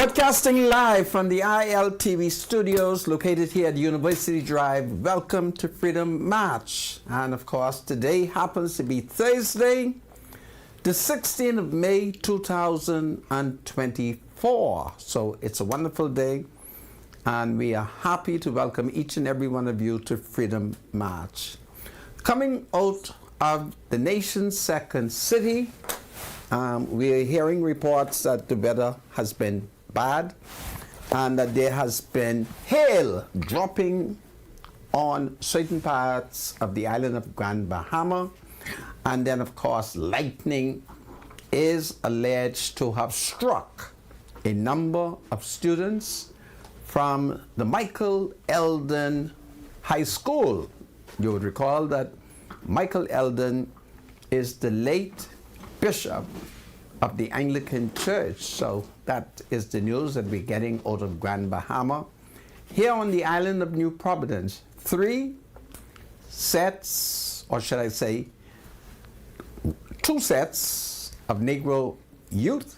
Broadcasting live from the Iltv studios located here at University Drive. Welcome to Freedom March. And of course, today happens to be Thursday, the 16th of May, 2024. So it's a wonderful day, and we are happy to welcome each and every one of you to Freedom March. Coming out of the nation's second city, we are hearing reports that the weather has been bad and that there has been hail dropping on certain parts of the island of Grand Bahama, and then of course lightning is alleged to have struck a number of students from the Michael Eldon High School. You would recall that Michael Eldon is the late bishop of the Anglican Church. So that is the news that we're getting out of Grand Bahama. Here on the island of New Providence, 3 sets, or should I say 2 sets of Negro youth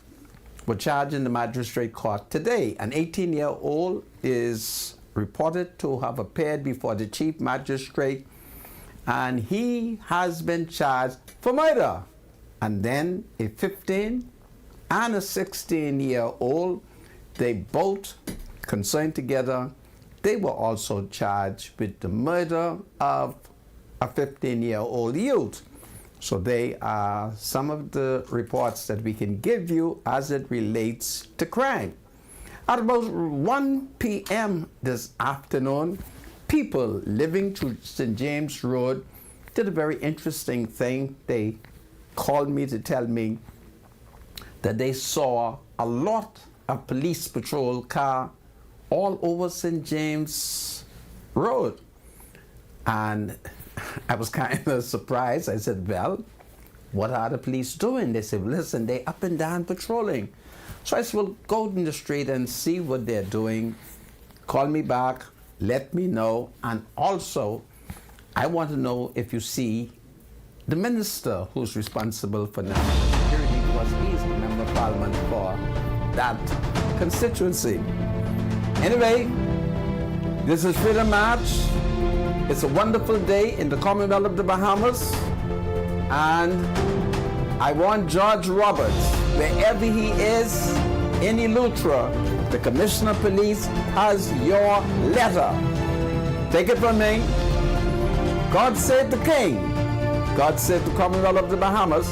were charged in the magistrate court today. An 18-year-old is reported to have appeared before the chief magistrate, and he has been charged for murder. And then a 15 and a 16-year-old, they both concerned together. They were also charged with the murder of a 15-year-old youth. So they are some of the reports that we can give you as it relates to crime. At about 1 p.m. this afternoon, people living to St. James Road did a very interesting thing. They called me to tell me that they saw a lot of police patrol car all over St. James Road. And I was kind of surprised. I said, well, what are the police doing? They said, listen, they up and down patrolling. So I said, well, go in the street and see what they're doing. Call me back, let me know. And also, I want to know if you see the minister who's responsible for national security, because he's the member of parliament for that constituency. Anyway, this is Freedom March. It's a wonderful day in the Commonwealth of the Bahamas, and I want George Roberts, wherever he is in Iltv, the Commissioner of Police has your letter. Take it from me. God save the King. God save the Commonwealth of the Bahamas.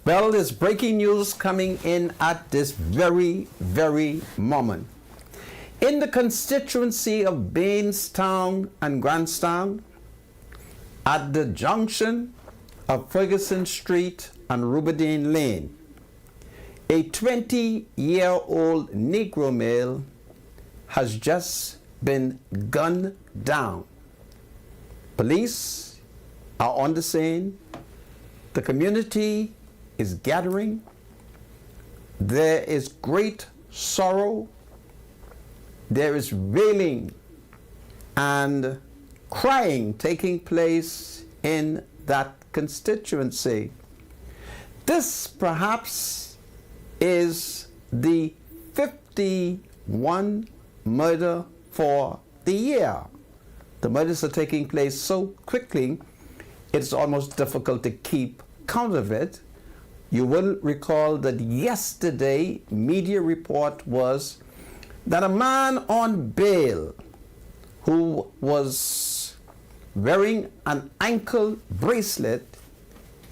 Well, there's breaking news coming in at this very, very moment. In the constituency of Bainstown and Grandstown, at the junction of Ferguson Street and Ruberdine Lane, a 20-year-old Negro male has just been gunned down. Police are on the scene. The community is gathering. There is great sorrow. There is wailing and crying taking place in that constituency. This perhaps is the 51 murder for the year. The murders are taking place so quickly, it's almost difficult to keep count of it. You will recall that yesterday, media report was that a man on bail who was wearing an ankle bracelet,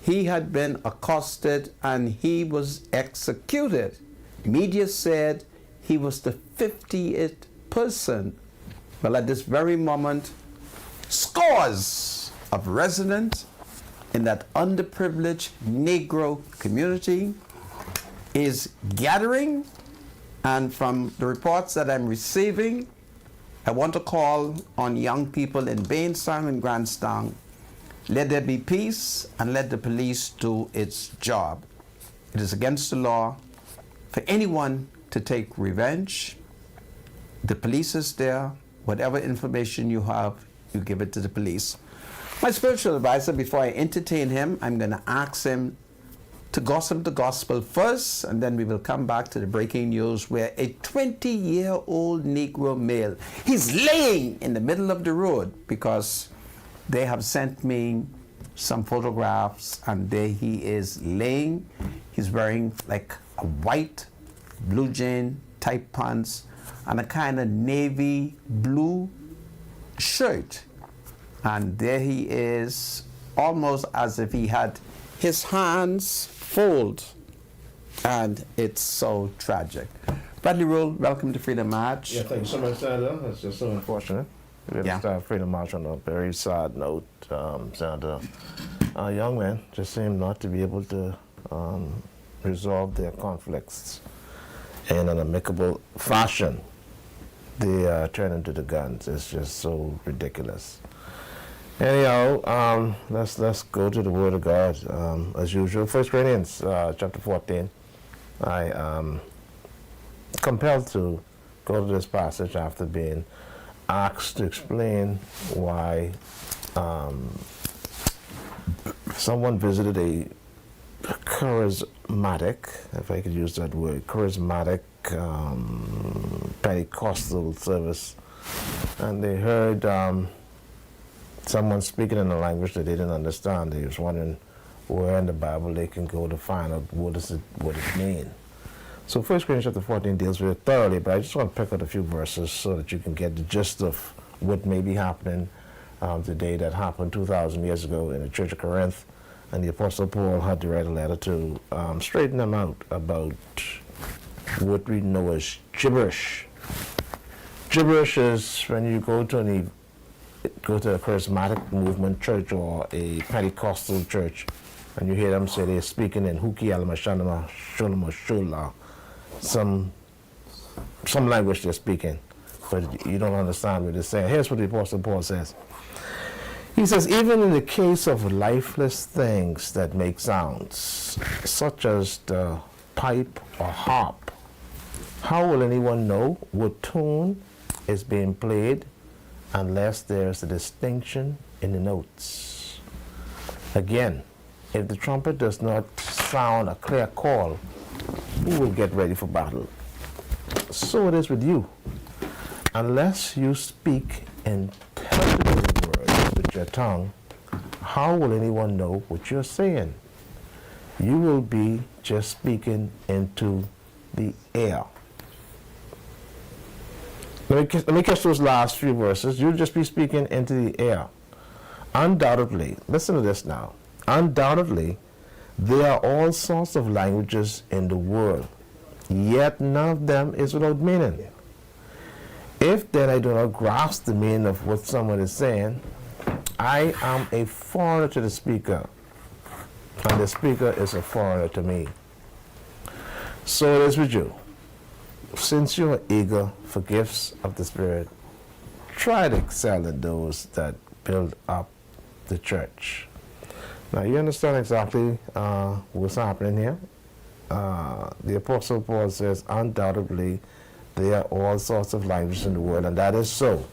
he had been accosted and he was executed. Media said he was the 50th person. Well, at this very moment, scores of residents in that underprivileged Negro community is gathering, and from the reports that I'm receiving, I want to call on young people in Bainstown and Grandstown, let there be peace and let the police do its job. It is against the law for anyone to take revenge. The police is there. Whatever information you have, you give it to the police. My spiritual advisor, before I entertain him, I'm going to ask him to gossip the gospel first, and then we will come back to the breaking news where a 20-year-old Negro male, he's laying in the middle of the road because they have sent me some photographs, and there he is laying. He's wearing like a white blue jean type pants and a kind of navy blue shirt. And there he is, almost as if he had his hands folded. And it's so tragic. Bradley Rule, welcome to Freedom March. Yeah, thank you so much, Senator. That's just so unfortunate. We have to start Freedom March on a very sad note. Senator, a young man just seemed not to be able to resolve their conflicts in an amicable fashion. They turn into the guns. It's just so ridiculous. Anyhow, let's go to the Word of God as usual. 1 Corinthians chapter 14. I am compelled to go to this passage after being asked to explain why someone visited a charismatic, if I could use that word, charismatic Pentecostal service, and they heard someone speaking in a language that they didn't understand. They was wondering where in the Bible they can go to find out what it means. So 1 Corinthians chapter 14 deals with it thoroughly, but I just want to pick out a few verses so that you can get the gist of what may be happening today that happened 2,000 years ago in the Church of Corinth. And the Apostle Paul had to write a letter to straighten them out about what we know as gibberish. Gibberish is when you go to a charismatic movement church or a Pentecostal church, and you hear them say they're speaking in Huki Almashanama Shulama Shula, some language they're speaking, but you don't understand what they're saying. Here's what the Apostle Paul says. He says, even in the case of lifeless things that make sounds, such as the pipe or harp, how will anyone know what tune is being played unless there's a distinction in the notes? Again, if the trumpet does not sound a clear call, who will get ready for battle? So it is with you. Unless you speak intelligible words with your tongue, how will anyone know what you're saying? You will be just speaking into the air. Let me catch those last few verses. You'll just be speaking into the air. Undoubtedly, listen to this now. Undoubtedly, There are all sorts of languages in the world, yet none of them is without meaning. If then I do not grasp the meaning of what someone is saying, I am a foreigner to the speaker, and the speaker is a foreigner to me. So it is with you. Since you are eager for gifts of the Spirit, try to excel in those that build up the church. Now you understand exactly what's happening here. The Apostle Paul says, undoubtedly, there are all sorts of languages in the world, and that is so.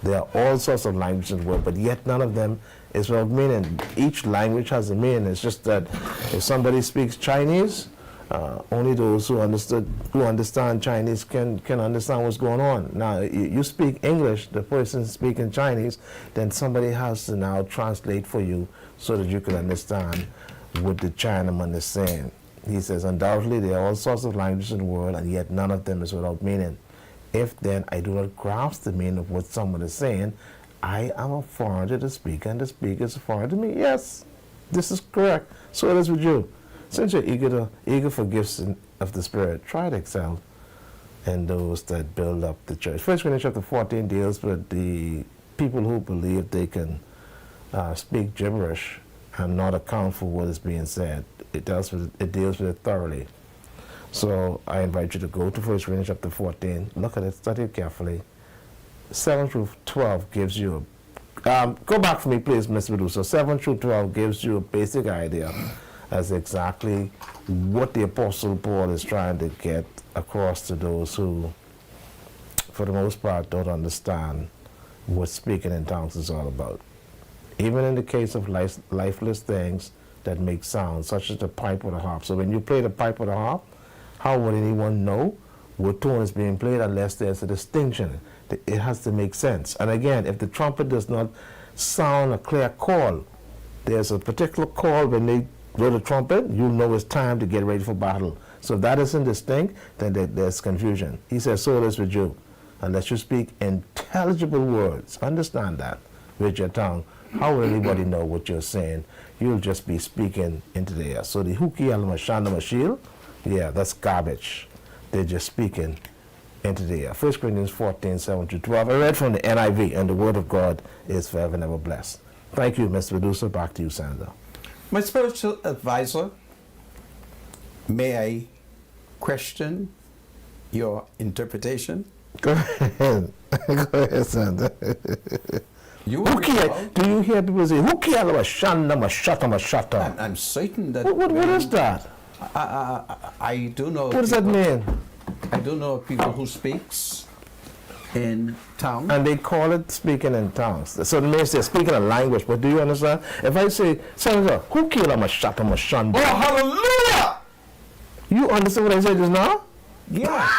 There are all sorts of languages in the world, but yet none of them is without meaning. Each language has a meaning. It's just that if somebody speaks Chinese, only those who understand Chinese can understand what's going on. Now, you speak English, the person speaking Chinese, then somebody has to now translate for you so that you can understand what the Chinaman is saying. He says, undoubtedly there are all sorts of languages in the world, and yet none of them is without meaning. If then I do not grasp the meaning of what someone is saying, I am a foreigner to the speaker, and the speaker is a foreigner to me. Yes, this is correct. So it is with you. Since you're eager for gifts of the Spirit, try to excel in those that build up the church. 1 Corinthians chapter 14 deals with the people who believe they can speak gibberish and not account for what is being said. It deals with it thoroughly. So I invite you to go to 1 Corinthians chapter 14, look at it, study it carefully. 7 through 12 gives you go back for me, please, Mr. Medusa. 7 through 12 gives you a basic idea as exactly what the Apostle Paul is trying to get across to those who, for the most part, don't understand what speaking in tongues is all about. Even in the case of lifeless things that make sound, such as the pipe or the harp. So when you play the pipe or the harp, how would anyone know what tone is being played unless there's a distinction? It has to make sense. And again, if the trumpet does not sound a clear call, there's a particular call when they blow the trumpet, you'll know it's time to get ready for battle. So if that isn't distinct, then there's confusion. He says, so it is with you. Unless you speak intelligible words, understand that, with your tongue, how will anybody know what you're saying? You'll just be speaking into the air. So the huki al-mashanda mashil, yeah, that's garbage. They're just speaking into the air. 1 Corinthians 14, 7 to 12. I read from the NIV, and the word of God is forever and ever blessed. Thank you, Mr. Medusa. Back to you, Sandra. My spiritual advisor, may I question your interpretation? Go ahead. Go ahead, Sandra. You will recall, do you hear people say, huki ala mashanda mashata mashata? I'm certain that... What is that? I do know... What does that mean? I do know people who speaks in tongues. And they call it speaking in tongues. So it means they're speaking a language, but do you understand? If I say, Senator, huki ala mashata mashanda. Oh, hallelujah! You understand what I said just now? Yeah.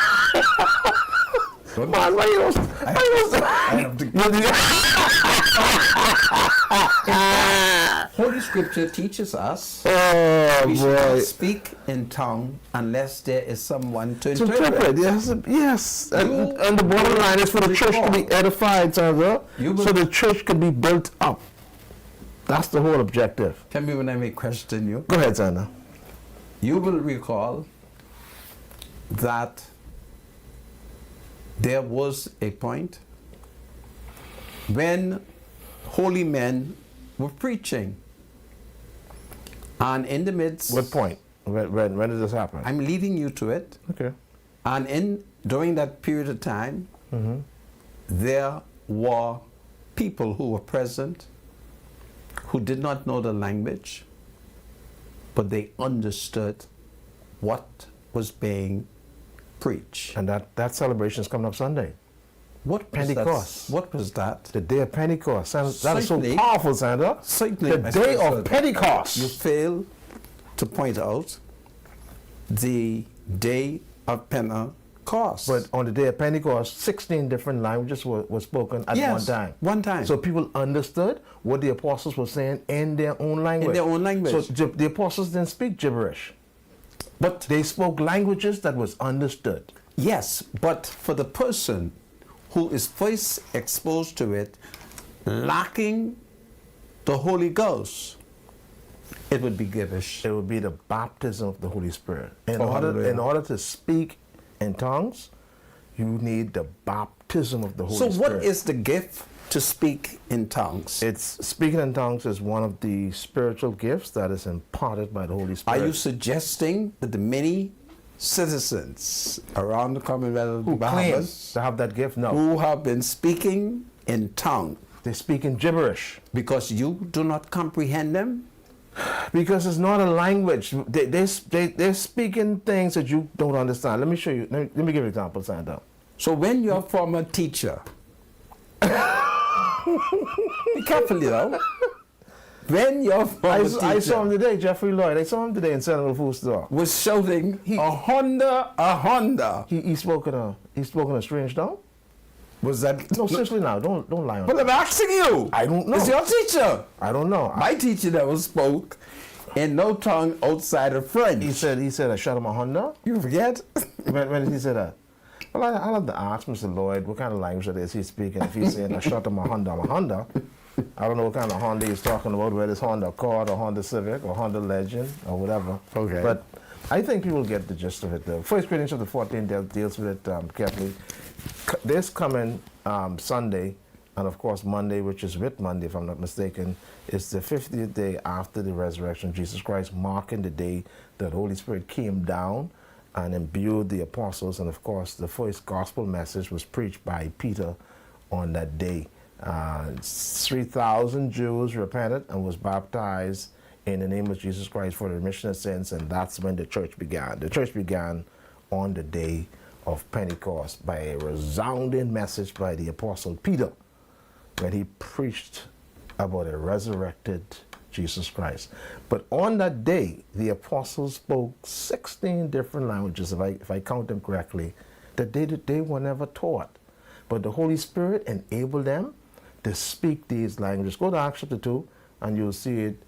Man, why you Holy Scripture teaches us boy. we should not speak in tongue unless there is someone to interpret. Yes. And the bottom line is for the church to be edified, so the church can be built up. That's the whole objective. Tell me when I may question you. Go ahead, Sandra. You will recall that there was a point when holy men were preaching, and in the midst... What point? When did this happen? I'm leading you to it. Okay. And during that period of time, there were people who were present who did not know the language, but they understood what was being preached. And that celebration is coming up Sunday. What Pentecost. What was that? The day of Pentecost. That is so Certainly- powerful, Sandra. Certainly, The day of Pentecost. You fail to point out the day of Pentecost. But on the day of Pentecost, 16 different languages were spoken at one time. One time. So people understood what the apostles were saying in their own language. In their own language. So the apostles didn't speak gibberish, but they spoke languages that was understood. Yes, but for the person who is first exposed to it, lacking the Holy Ghost, It would be gibberish. It would be the baptism of the Holy Spirit. In Hallelujah. order to speak in tongues, you need the baptism of the Holy Spirit. So what is the gift to speak in tongues? It's speaking in tongues is one of the spiritual gifts that is imparted by the Holy Spirit. Are you suggesting that the many citizens around the Commonwealth of who Bahamas claims to have that gift? No. who have been speaking in tongue They speak in gibberish. because you do not comprehend them? Because it's not a language. They're speaking things that you don't understand. Let me show you. Let me give you an example, Santa. So when your former teacher, be careful, you know. When your former teacher I saw him today, Jeffrey Lloyd. I saw him today in Senegal Food Store. was shouting a Honda. He spoke in a strange tongue. Was that No, seriously now, don't lie on But me. I'm asking you. I don't know. It's your teacher. I don't know. My teacher never spoke in no tongue outside of French. He said I shot him a Honda. You forget? When did he say that? Well, I'll have to ask Mr. Lloyd what kind of language it is he's speaking. If he's saying I shot him a Honda, I don't know what kind of Honda he's talking about, whether it's Honda Accord or Honda Civic or Honda Legend or whatever. Okay. But I think people get the gist of it. The First Corinthians chapter 14 deals with it carefully. This coming Sunday, and of course Monday, which is Whit Monday, if I'm not mistaken, is the 50th day after the resurrection of Jesus Christ, marking the day that the Holy Spirit came down and imbued the apostles. And of course, the first gospel message was preached by Peter on that day. 3,000 Jews repented and was baptized in the name of Jesus Christ for the remission of sins, and that's when the church began. The church began on the day of Pentecost by a resounding message by the apostle Peter when he preached about a resurrected Jesus Christ. But on that day, the apostles spoke 16 different languages, if I count them correctly, that they were never taught. But the Holy Spirit enabled them to speak these languages. Go to Acts chapter 2 and you'll see it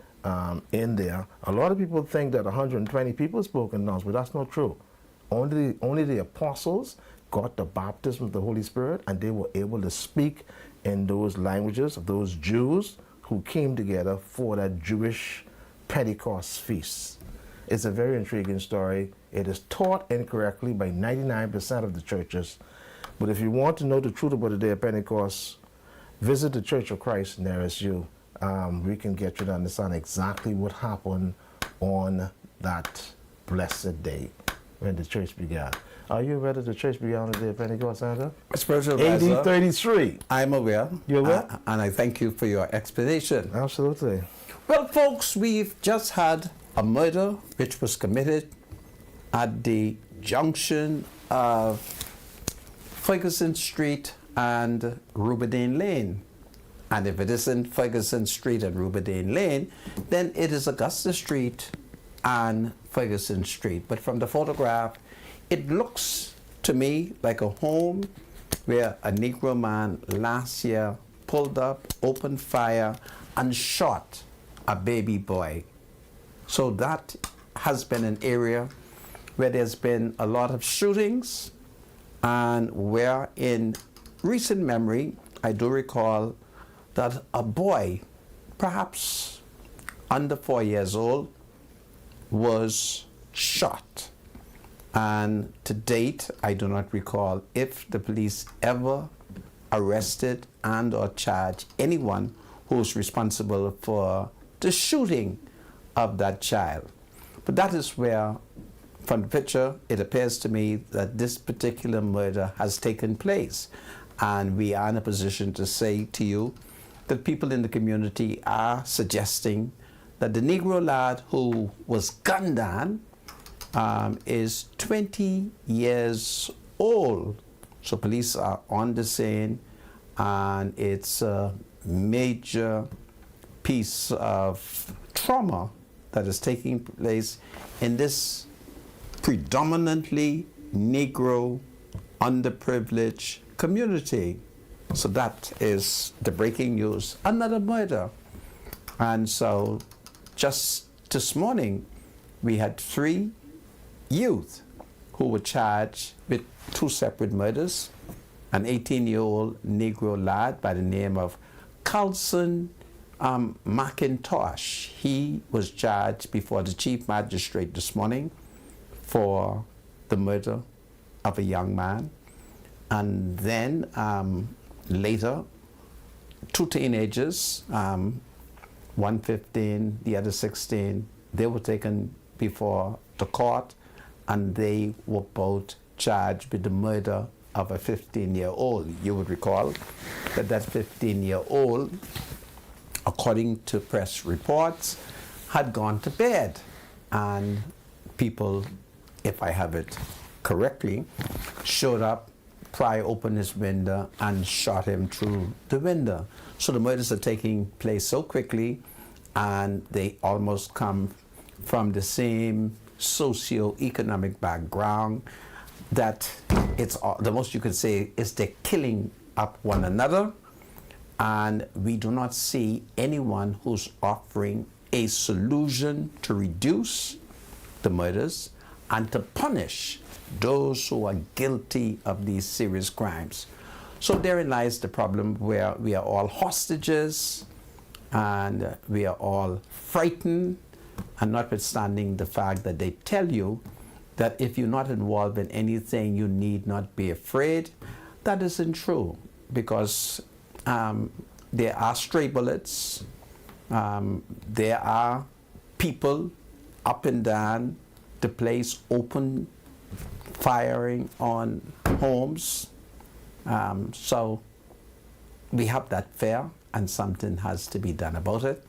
in there. A lot of people think that 120 people spoke in tongues, but that's not true. Only the apostles got the baptism of the Holy Spirit, and they were able to speak in those languages of those Jews who came together for that Jewish Pentecost feast. It's a very intriguing story. It is taught incorrectly by 99% of the churches. But if you want to know the truth about the day of Pentecost, visit the Church of Christ nearest you. We can get you to understand exactly what happened on that blessed day when the church began. Are you aware that the church began on the day of Pentecost, Sandra? Spiritual advisor, AD 33. I'm aware. You're aware? And I thank you for your explanation. Absolutely. Well, folks, we've just had a murder which was committed at the junction of Ferguson Street and Ruberdane Lane. And if it isn't Ferguson Street and Ruberdane Lane, then it is Augusta Street and Ferguson Street. But from the photograph, it looks to me like a home where a Negro man last year pulled up, opened fire, and shot a baby boy. So that has been an area where there's been a lot of shootings, and where in recent memory, I do recall that a boy, perhaps under 4 years old, was shot. And to date, I do not recall if the police ever arrested and or charged anyone who's responsible for the shooting of that child. But that is where, from the picture, it appears to me that this particular murder has taken place. And we are in a position to say to you that people in the community are suggesting that the Negro lad who was gunned down is 20 years old. So police are on the scene, and it's a major piece of trauma that is taking place in this predominantly Negro, underprivileged community. So that is the breaking news. Another murder. And so just this morning, we had 3 youth who were charged with 2 separate murders. An 18-year-old Negro lad by the name of Carlson McIntosh, he was charged before the chief magistrate this morning for the murder of a young man. And then later, two teenagers, one 15, the other 16, they were taken before the court, and they were both charged with the murder of a 15-year-old. You would recall that that 15-year-old, according to press reports, had gone to bed, and people, if I have it correctly, showed up, pry open his window and shot him through the window. So the murders are taking place so quickly, and they almost come from the same socio-economic background, that it's the most you could say is they're killing up one another, and we do not see anyone who's offering a solution to reduce the murders and to punish those who are guilty of these serious crimes. So therein lies the problem, where we are all hostages and we are all frightened, and notwithstanding the fact that they tell you that if you're not involved in anything, you need not be afraid. That isn't true, because there are stray bullets, there are people up and down the place open firing on homes. So we have that fear, and something has to be done about it.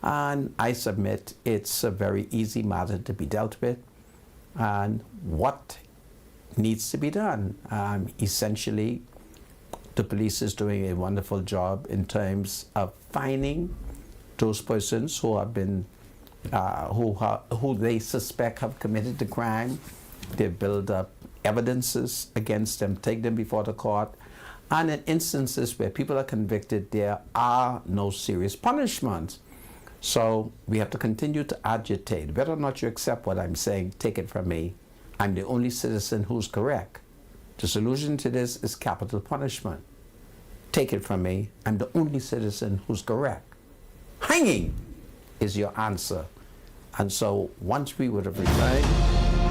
And I submit it's a very easy matter to be dealt with. And what needs to be done? Essentially, the police is doing a wonderful job in terms of finding those persons who have been, who they suspect have committed the crime. They build up evidences against them, take them before the court, and in instances where people are convicted, there are no serious punishments. So we have to continue to agitate. Whether or not you accept what I'm saying, take it from me, I'm the only citizen who's correct. The solution to this is capital punishment. Take it from me, I'm the only citizen who's correct. Hanging is your answer. And so once we would have returned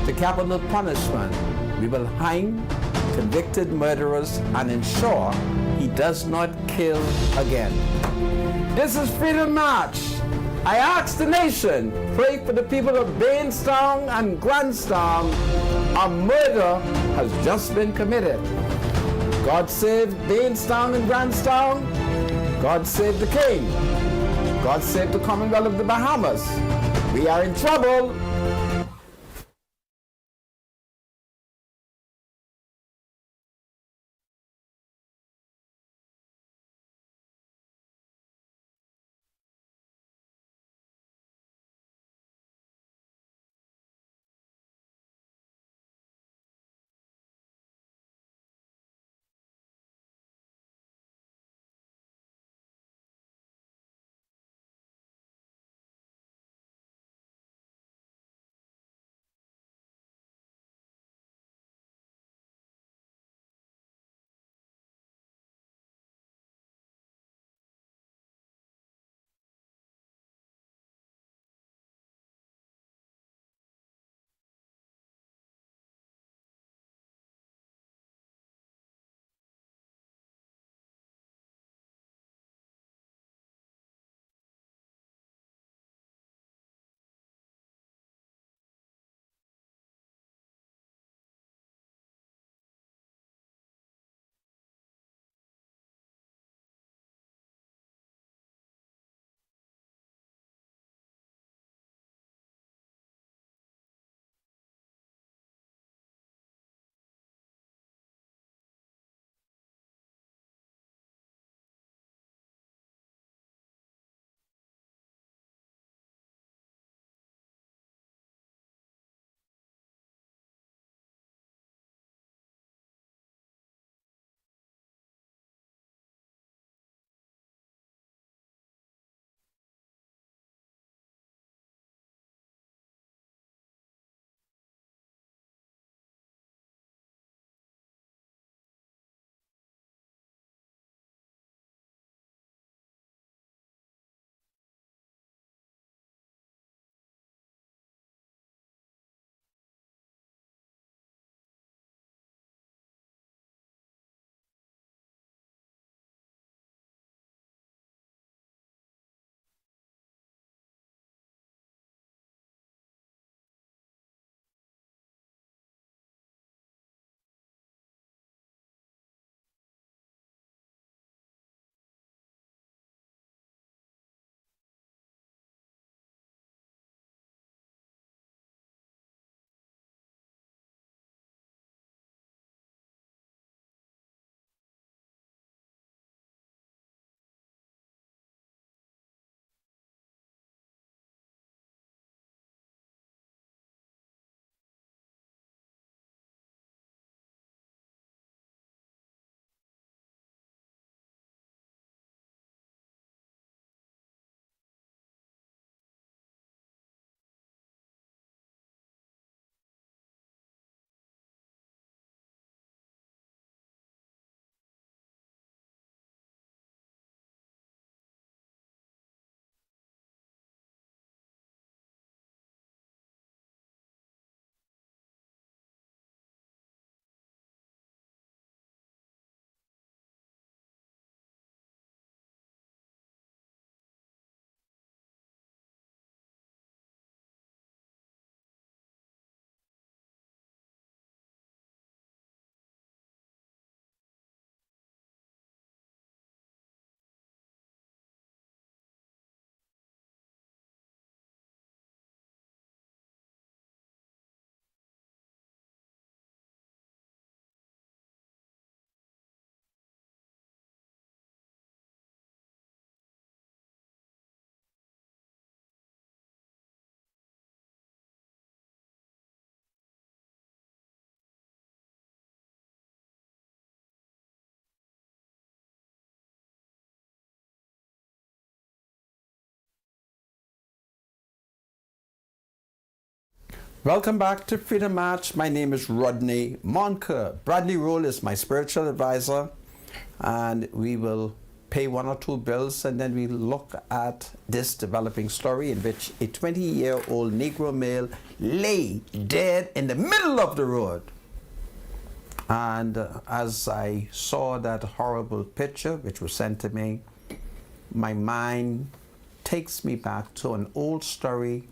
to capital punishment, we will hang convicted murderers and ensure he does not kill again. This is Freedom March. I ask the nation, pray for the people of Bainstown and Grandstown. A murder has just been committed. God save Bainstown and Grandstown. God save the King. God save the Commonwealth of the Bahamas. We are in trouble. Welcome back to Freedom March. My name is Rodney Monker. Bradley Roll is my spiritual advisor, and we will pay one or two bills, and then we look at this developing story in which a 20-year-old Negro male lay dead in the middle of the road. And as I saw that horrible picture, which was sent to me, my mind takes me back to an old story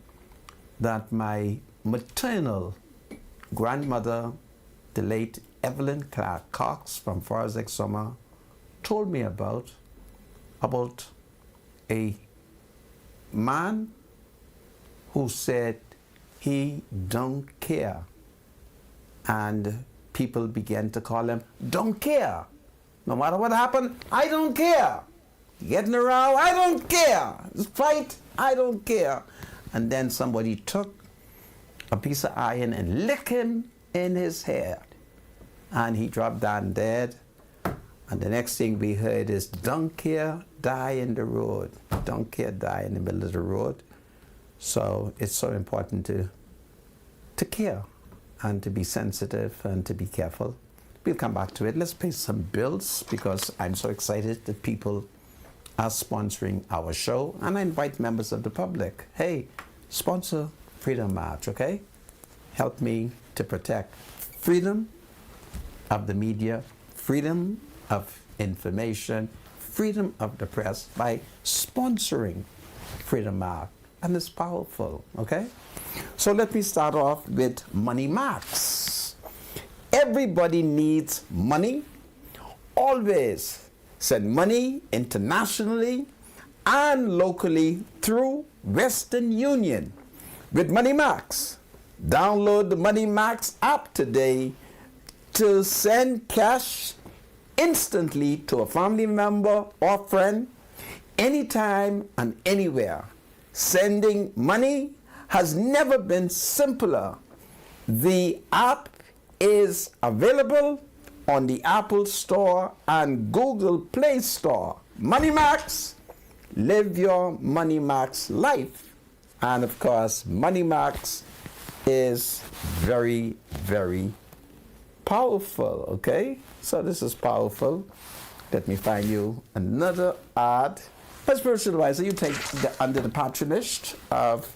that my maternal grandmother, the late Evelyn Clark Cox from Forest Exuma, told me about a man who said he don't care, and people began to call him don't care. No matter what happened, I don't care. Getting around, I don't care. Fight, I don't care. And then somebody took a piece of iron and licked him in his head, and he dropped down dead. And the next thing we heard is, don't care, die in the road. Don't care, die in the middle of the road. So it's so important to care and to be sensitive and to be careful. We'll come back to it. Let's pay some bills, because I'm so excited that people are sponsoring our show, and I invite members of the public. Hey, sponsor Freedom March, okay? Help me to protect freedom of the media, freedom of information, freedom of the press by sponsoring Freedom March. And it's powerful, okay? So let me start off with Money Marks. Everybody needs money. Always send money internationally and locally through Western Union with Money Marks. Download the Money Marks app today to send cash instantly to a family member or friend anytime and anywhere. Sending money has never been simpler. The app is available on the Apple Store and Google Play Store. Money Marks, live your Money Marks life. And of course, Money Marks is very, very powerful, okay? So this is powerful. Let me find you another ad. As spiritual advisor, you take under the patronage of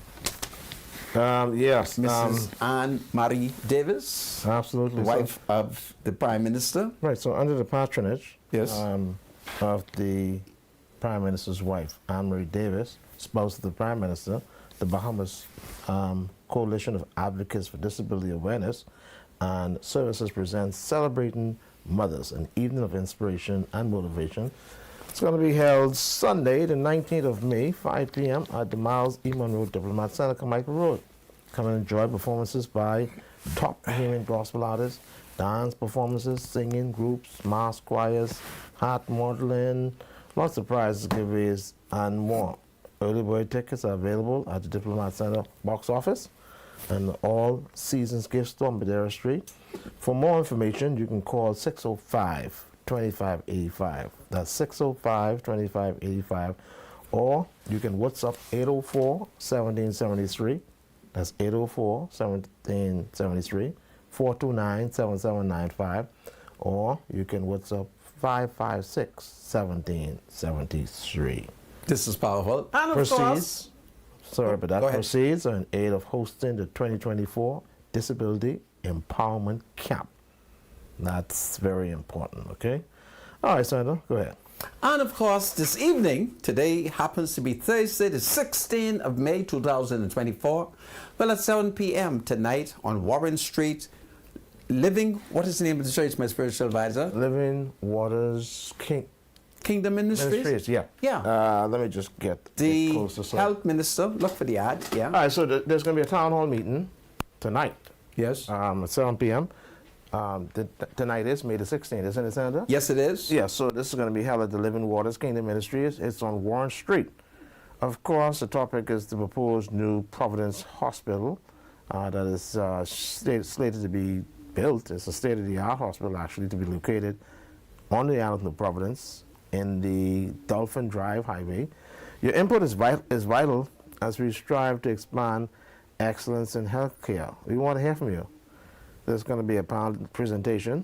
Yes, Mrs. Anne Marie Davis, absolutely. wife of the Prime Minister. Right, so under the patronage Yes. of the Prime Minister's wife, Anne Marie Davis, spouse of the Prime Minister, the Bahamas Coalition of Advocates for Disability Awareness and Services presents Celebrating Mothers, an evening of inspiration and motivation. It's going to be held Sunday, the 19th of May, 5 p.m. at the Miles E. Monroe Diplomat Center, Carmichael Road. Come and enjoy performances by top hearing gospel artists, dance performances, singing groups, mass choirs, art modeling, lots of prizes, giveaways, and more. Early bird tickets are available at the Diplomat Center box office and all seasons gift store on Madeira Street. For more information, you can call 605-2585. That's 605-2585. Or you can WhatsApp 804-1773. That's 804-1773, 429-7795. Or you can WhatsApp 556-1773. This is powerful. And of course, Sorry, but that go ahead. proceeds are in aid of hosting the 2024 Disability Empowerment Camp. That's very important, okay? All right, Sandra, go ahead. And of course, this evening, today happens to be Thursday, the 16th of May, 2024. Well, at 7 p.m. tonight on Warren Street, what is the name of the church, my spiritual advisor? Living Waters Kingdom Ministries? Yeah. Yeah. Let me just get The closer. So. health minister, look for the ad, yeah. All right, so there's going to be a town hall meeting tonight Yes. at 7 p.m. Tonight is May the 16th, isn't it, Sandra? Yes, it is. Yeah, so this is going to be held at the Living Waters Kingdom Ministries. It's on Warren Street. Of course, the topic is the proposed new Providence Hospital that is slated to be built. It's a state-of-the-art hospital, actually, to be located on the island of Providence in the Dolphin Drive Highway. Your input is vital as we strive to expand excellence in healthcare. We want to hear from you. There's going to be a presentation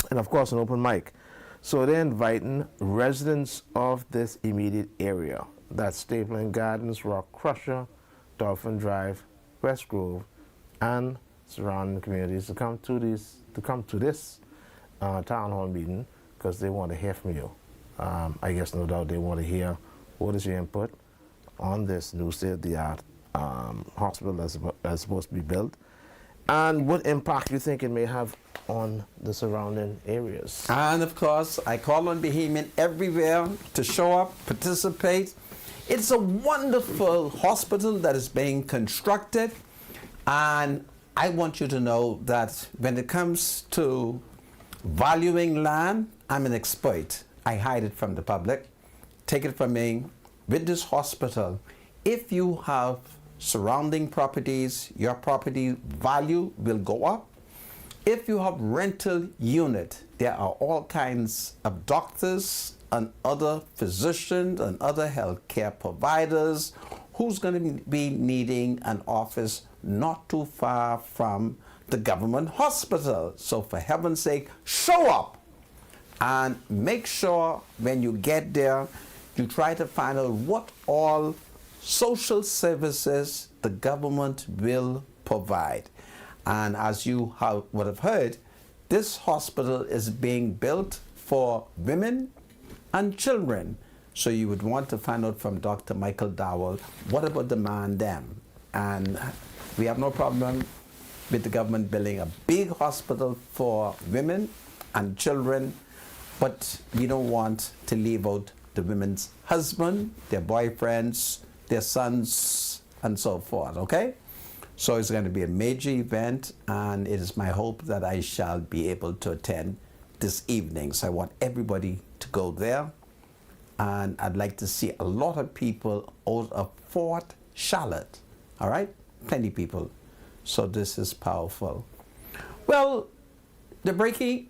and, of course, an open mic. So they're inviting residents of this immediate area. That's Stapleton Gardens, Rock Crusher, Dolphin Drive, West Grove, and surrounding communities to come to this town hall meeting because they want to hear from you. I guess no doubt they want to hear what is your input on this new state-of-the-art hospital that's supposed to be built, and what impact you think it may have on the surrounding areas. And of course, I call on Bahamian everywhere to show up, participate. It's a wonderful hospital that is being constructed, and I want you to know that when it comes to valuing land, I'm an expert. I hide it from the public. Take it from me. With this hospital, if you have surrounding properties, your property value will go up. If you have rental unit, there are all kinds of doctors and other physicians and other healthcare providers who's going to be needing an office not too far from the government hospital. So for heaven's sake, show up and make sure when you get there, you try to find out what all social services the government will provide. And as you would have heard, this hospital is being built for women and children. So you would want to find out from Dr. Michael Dowell, what about the man them? And we have no problem with the government building a big hospital for women and children, but we don't want to leave out the women's husband, their boyfriends, their sons, and so forth, okay? So it's going to be a major event, and it is my hope that I shall be able to attend this evening. So I want everybody to go there, and I'd like to see a lot of people out of Fort Charlotte, all right? Plenty of people. So this is powerful. Well, the breaking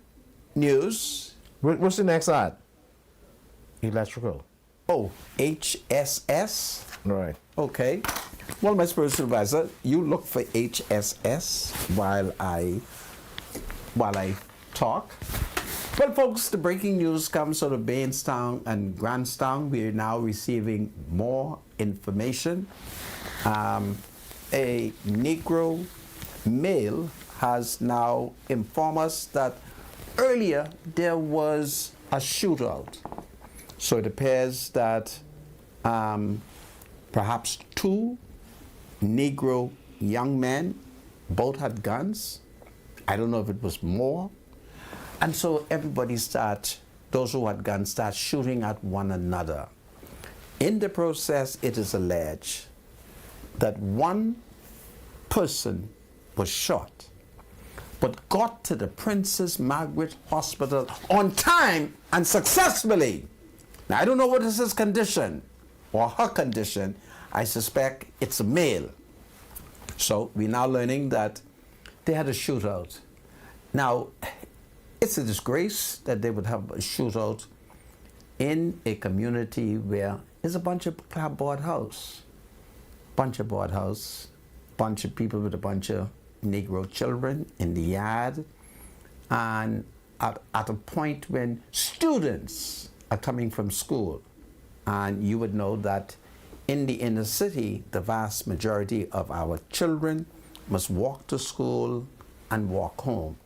news. What's the next ad? Electrical. Oh, HSS. Right. Okay. Well, my spiritual advisor, you look for HSS while I talk. Well, folks, the breaking news comes out of Bainstown and Grantstown. We are now receiving more information. A Negro male has now informed us that earlier there was a shootout. So it appears that perhaps two Negro young men both had guns. I don't know if it was more. And so everybody those who had guns start shooting at one another. In the process, it is alleged that one person was shot, but got to the Princess Margaret Hospital on time and successfully. Now, I don't know what is his condition or her condition. I suspect it's a male. So we're now learning that they had a shootout. Now, it's a disgrace that they would have a shootout in a community where there's a bunch of clapboard house, bunch of people with a bunch of Negro children in the yard, and at a point when students are coming from school. And you would know that in the inner city, the vast majority of our children must walk to school and walk home.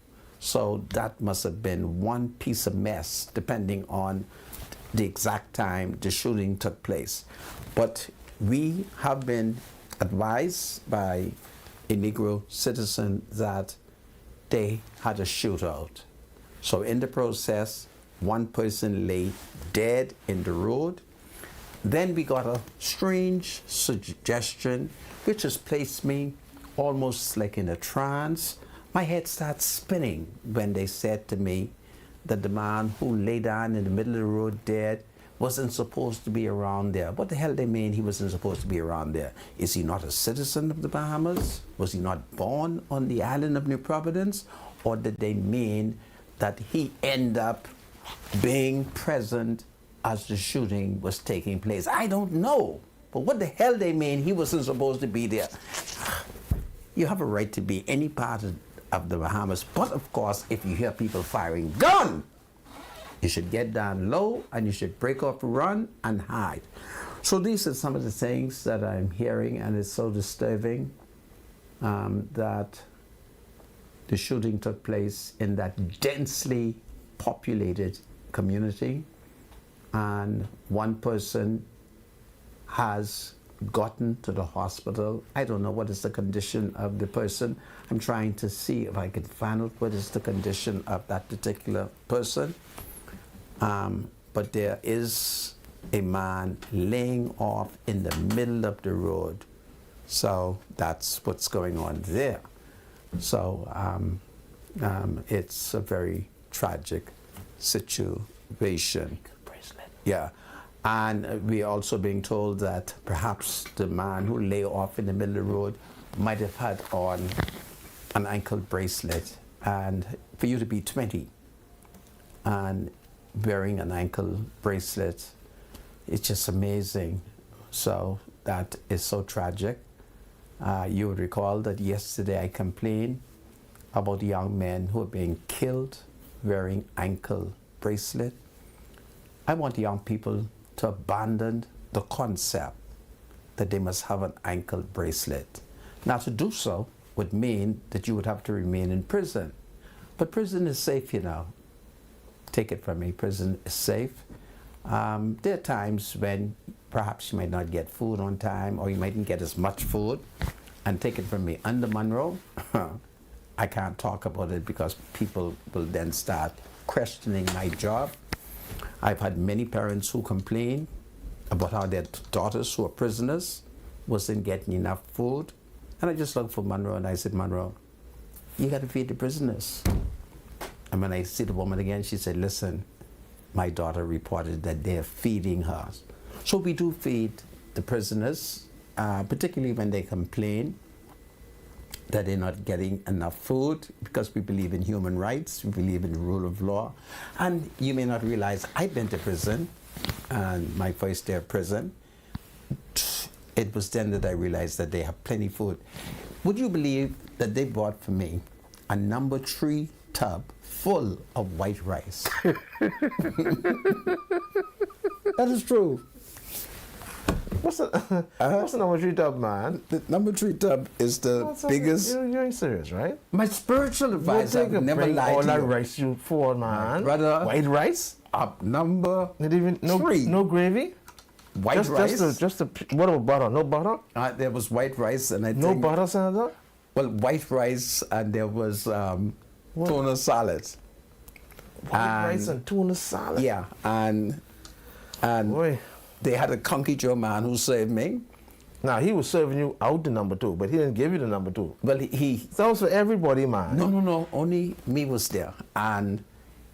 So that must have been one piece of mess, depending on the exact time the shooting took place. But we have been advised by a Negro citizen that they had a shootout. So in the process, one person lay dead in the road. Then we got a strange suggestion, which has placed me almost like in a trance. My head starts spinning when they said to me that the man who lay down in the middle of the road dead wasn't supposed to be around there. What the hell they mean he wasn't supposed to be around there? Is he not a citizen of the Bahamas? Was he not born on the island of New Providence? Or did they mean that he ended up being present as the shooting was taking place? I don't know. But what the hell they mean he wasn't supposed to be there? You have a right to be any part of the Bahamas, but of course, if you hear people firing gun, you should get down low and you should break off, run, and hide. So these are some of the things that I'm hearing, and it's so disturbing that the shooting took place in that densely populated community, and one person has gotten to the hospital. I don't know what is the condition of the person. I'm trying to see if I can find out what is the condition of that particular person. But there is a man laying off in the middle of the road. So that's what's going on there. So it's a very tragic situation. Yeah. And we're also being told that perhaps the man who lay off in the middle of the road might have had on an ankle bracelet. And for you to be 20 and wearing an ankle bracelet, it's just amazing. So that is so tragic. You would recall that yesterday I complained about young men who are being killed wearing ankle bracelet. I want young people to abandon the concept that they must have an ankle bracelet. Now, to do so would mean that you would have to remain in prison. But prison is safe, you know. Take it from me, prison is safe. There are times when perhaps you might not get food on time, or you mightn't get as much food. And take it from me, under Monroe, I can't talk about it because people will then start questioning my job. I've had many parents who complain about how their daughters who are prisoners wasn't getting enough food. And I just looked for Monroe and I said, Monroe, you got to feed the prisoners. And when I see the woman again, she said, listen, my daughter reported that they're feeding her. So we do feed the prisoners, particularly when they complain that they're not getting enough food, because we believe in human rights, we believe in the rule of law. And you may not realize, I've been to prison, and my first day of prison, it was then that I realized that they have plenty of food. Would you believe that they bought for me a number 3 tub full of white rice? That is true. What's the number 3 tub, man? The number 3 tub is the biggest. You ain't serious, right? My spiritual advisor never lied all to that you. rice you for, man. Brother, white rice? Up number Not even no 3. No gravy? White rice. What about butter? No butter? There was white rice, and I No think, butter, Senator? well, white rice, and there was tuna salad. White rice and tuna salad? Yeah, and Boy. they had a Conky Joe man who served me. Now, he was serving you out the number 2, but he didn't give you the number 2. Well, he That was for everybody, man. no, only me was there, and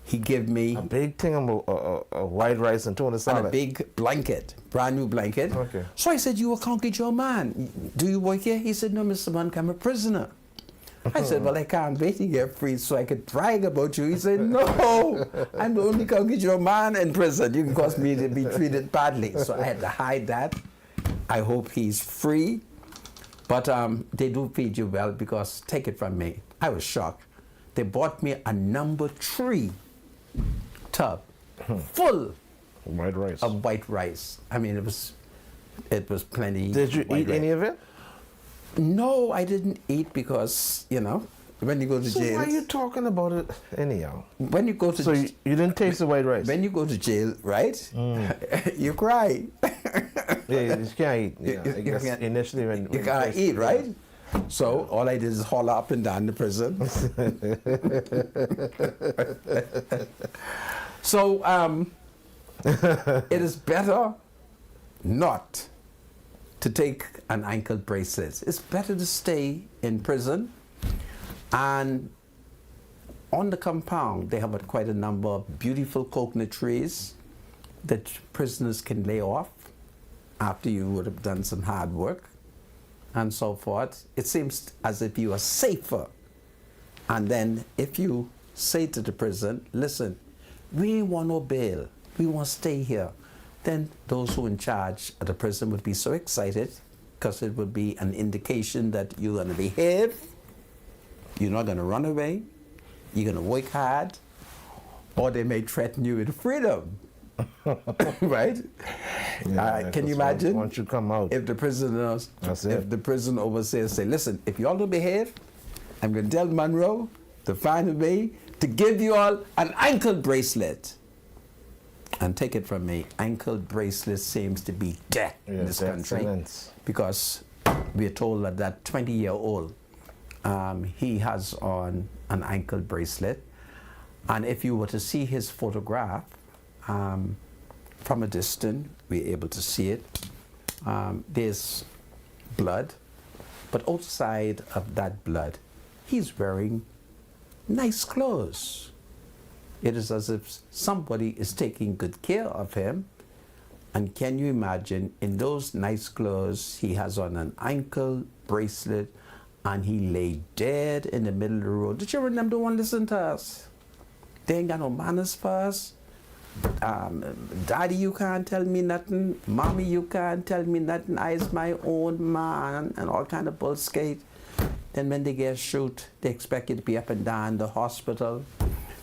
he gave me A big thing of white rice and tuna salad. and a big blanket, brand new blanket. Okay. So I said, you a Conky Joe man. Do you work here? He said, no, Mr. Monk, I'm a prisoner. I said, well, I can't wait to get free so I could brag about you. He said, no, I'm the only Conky Joe man in prison. You can cause me to be treated badly. So I had to hide that. I hope he's free. But they do feed you well, because take it from me, I was shocked. They bought me a number 3 tub full White rice. of white rice. I mean, it was plenty. Did you eat any of it? No, I didn't eat because, you know, when you go to So jail. why are you talking about it anyhow? When you go to So you didn't taste the white rice? when you go to jail, right? You cry. Yeah, you can't eat. Yeah, I You guess can't- initially when You when gotta taste- eat, right? So all I did is haul up and down the prison. So it is better not to take an ankle bracelet. It's better to stay in prison. And on the compound, they have quite a number of beautiful coconut trees that prisoners can lay off after you would have done some hard work and so forth. It seems as if you are safer. And then if you say to the prison, listen, we want no bail. We want to stay here. then those who are in charge of the prison would be so excited because it would be an indication that you're going to behave, you're not going to run away, you're going to work hard, or they may threaten you with freedom. Right? Yeah, can you imagine? Once you come out, if the prisoners, That's it. if the prison overseer say, listen, if you all don't behave, I'm going to tell Monroe to find a way to give you all an ankle bracelet. And take it from me, ankle bracelet seems to be death in this country. Sentence. Because we are told that that 20-year-old, he has on an ankle bracelet. And if you were to see his photograph from a distance, we're able to see it. There's blood, but outside of that blood, he's wearing nice clothes. It is as if somebody is taking good care of him. And can you imagine, in those nice clothes, he has on an ankle bracelet, and he lay dead in the middle of the road. The children them don't want to listen to us. They ain't got no manners for us. Daddy, you can't tell me nothing. Mommy, you can't tell me nothing. I is my own man, and all kind of bullshit. Then when they get shoot, they expect you to be up and down the hospital.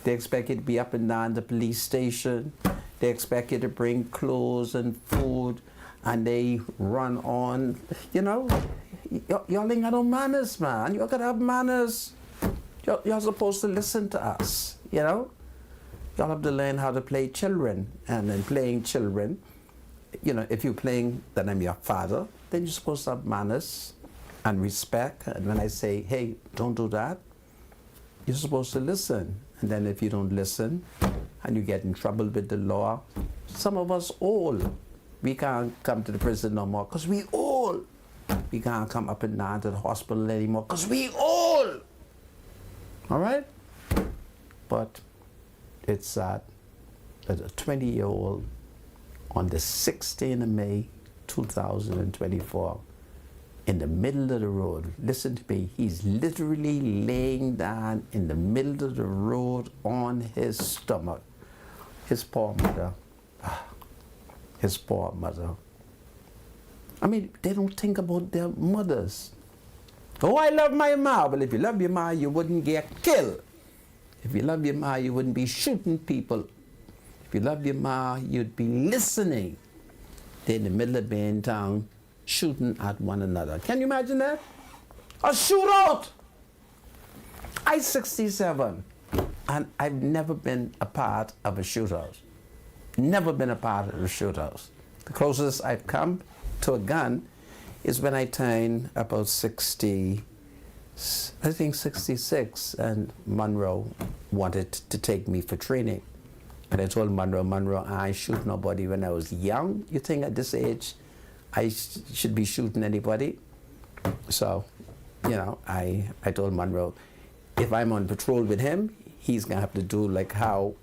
They expect you to be up and down the police station. They expect you to bring clothes and food, and they run on. You know, y'all ain't got no manners, man. Y'all gotta have manners. Y'all supposed to listen to us, you know? Y'all have to learn how to play children. And in playing children, you know, if you're playing that I'm your father, then you're supposed to have manners and respect. And when I say, hey, don't do that, you're supposed to listen. And then if you don't listen and you get in trouble with the law, some of us old, we can't come to the prison no more because we old. We can't come up and down to the hospital anymore because we old. All right? But it's sad that a 20-year-old on the 16th of May, 2024, in the middle of the road, listen to me, he's literally laying down in the middle of the road on his stomach. His poor mother. His poor mother. I mean, they don't think about their mothers. Oh, I love my ma. Well, if you love your ma, you wouldn't get killed. If you love your ma, you wouldn't be shooting people. If you love your ma, you'd be listening. They're in the middle of being town, shooting at one another. Can you imagine that? A shootout! I'm 67, and I've never been a part of a shootout. Never been a part of a shootout. The closest I've come to a gun is when I turned about 60, I think 66, and Monroe wanted to take me for training. And I told Monroe, I ain't shoot nobody when I was young. You think at this age I should be shooting anybody? So, you know, I told Monroe, if I'm on patrol with him, he's gonna have to do like how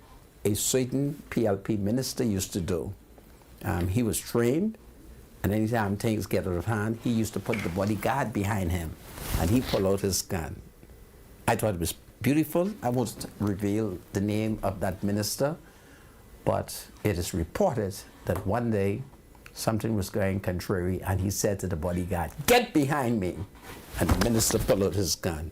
a certain PLP minister used to do. He was trained, and anytime things get out of hand, he used to put the bodyguard behind him, and he pulled out his gun. I thought it was beautiful. I won't reveal the name of that minister, but it is reported that one day something was going contrary, and he said to the bodyguard, "Get behind me," and the minister pulled out his gun.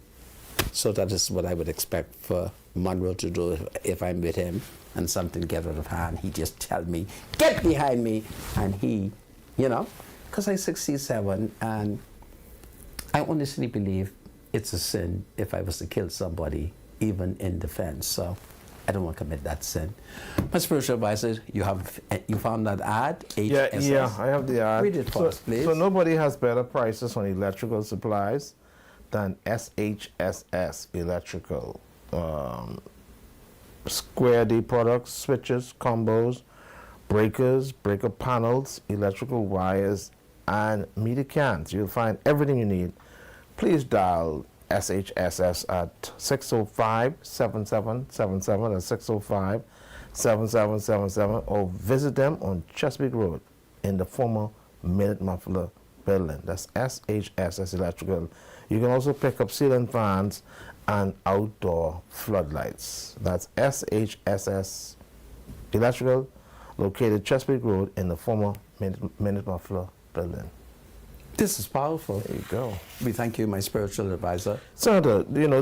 So that is what I would expect for Monroe to do if I'm with him and something gets out of hand. He just tell me, "Get behind me," and he, you know, because I'm 67, and I honestly believe it's a sin if I was to kill somebody, even in defense. So I don't want to commit that sin. My spiritual advisor, you found that ad? HSS? Yeah, I have the ad. Read it for us, please. So nobody has better prices on electrical supplies than SHSS Electrical. Square D products, switches, combos, breakers, breaker panels, electrical wires, and meter cans. You'll find everything you need. Please dial SHSS at 605-7777 and 605-7777, or visit them on Chesapeake Road in the former Minute Muffler building. That's SHSS Electrical. You can also pick up ceiling fans and outdoor floodlights. That's SHSS Electrical, located Chesapeake Road in the former Minute Muffler building. This is powerful. There you go. We thank you, my spiritual advisor. Senator, you know,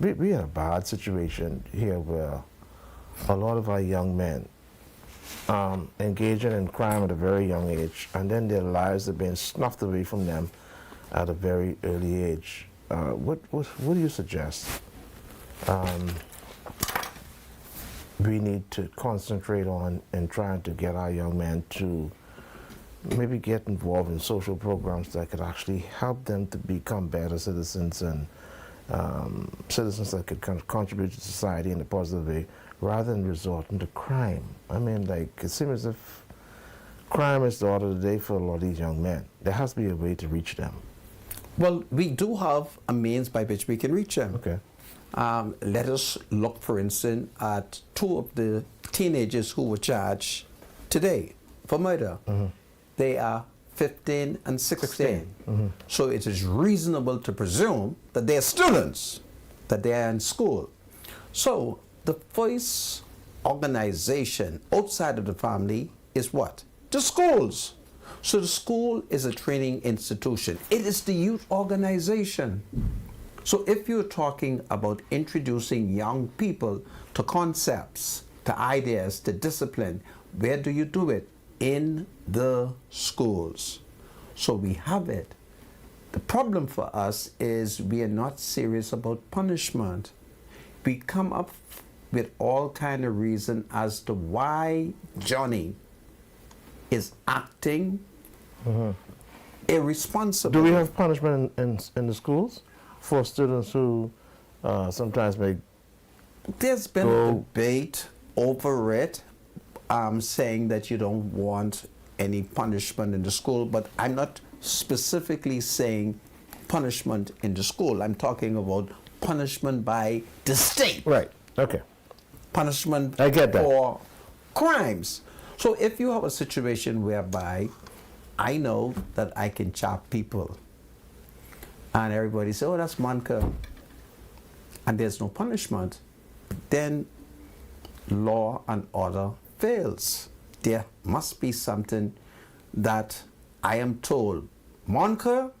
we had a bad situation here where a lot of our young men engaging in crime at a very young age, and then their lives are being snuffed away from them at a very early age. What do you suggest we need to concentrate on in trying to get our young men to maybe get involved in social programs that could actually help them to become better citizens and citizens that could contribute to society in a positive way, rather than resorting to crime? I mean, like, it seems as if crime is the order of the day for a lot of these young men. There has to be a way to reach them. Well, we do have a means by which we can reach them. Okay. Let us look, for instance, at 2 of the teenagers who were charged today for murder. Mm-hmm. They are 15 and 16. Mm-hmm. So it is reasonable to presume that they are students, that they are in school. So the first organization outside of the family is what? The schools. So the school is a training institution. It is the youth organization. So if you're talking about introducing young people to concepts, to ideas, to discipline, where do you do it? In the schools. So we have it. The problem for us is we are not serious about punishment. We come up with all kind of reason as to why Johnny is acting irresponsible. Do we have punishment in the schools for students who sometimes may There's been a debate over it, saying that you don't want any punishment in the school, but I'm not specifically saying punishment in the school. I'm talking about punishment by the state. Right. Okay. Punishment I get that. for crimes. So if you have a situation whereby I know that I can chop people, and everybody says, oh, that's Monica, and there's no punishment, then law and order fails. There must be something that I am told, Monica,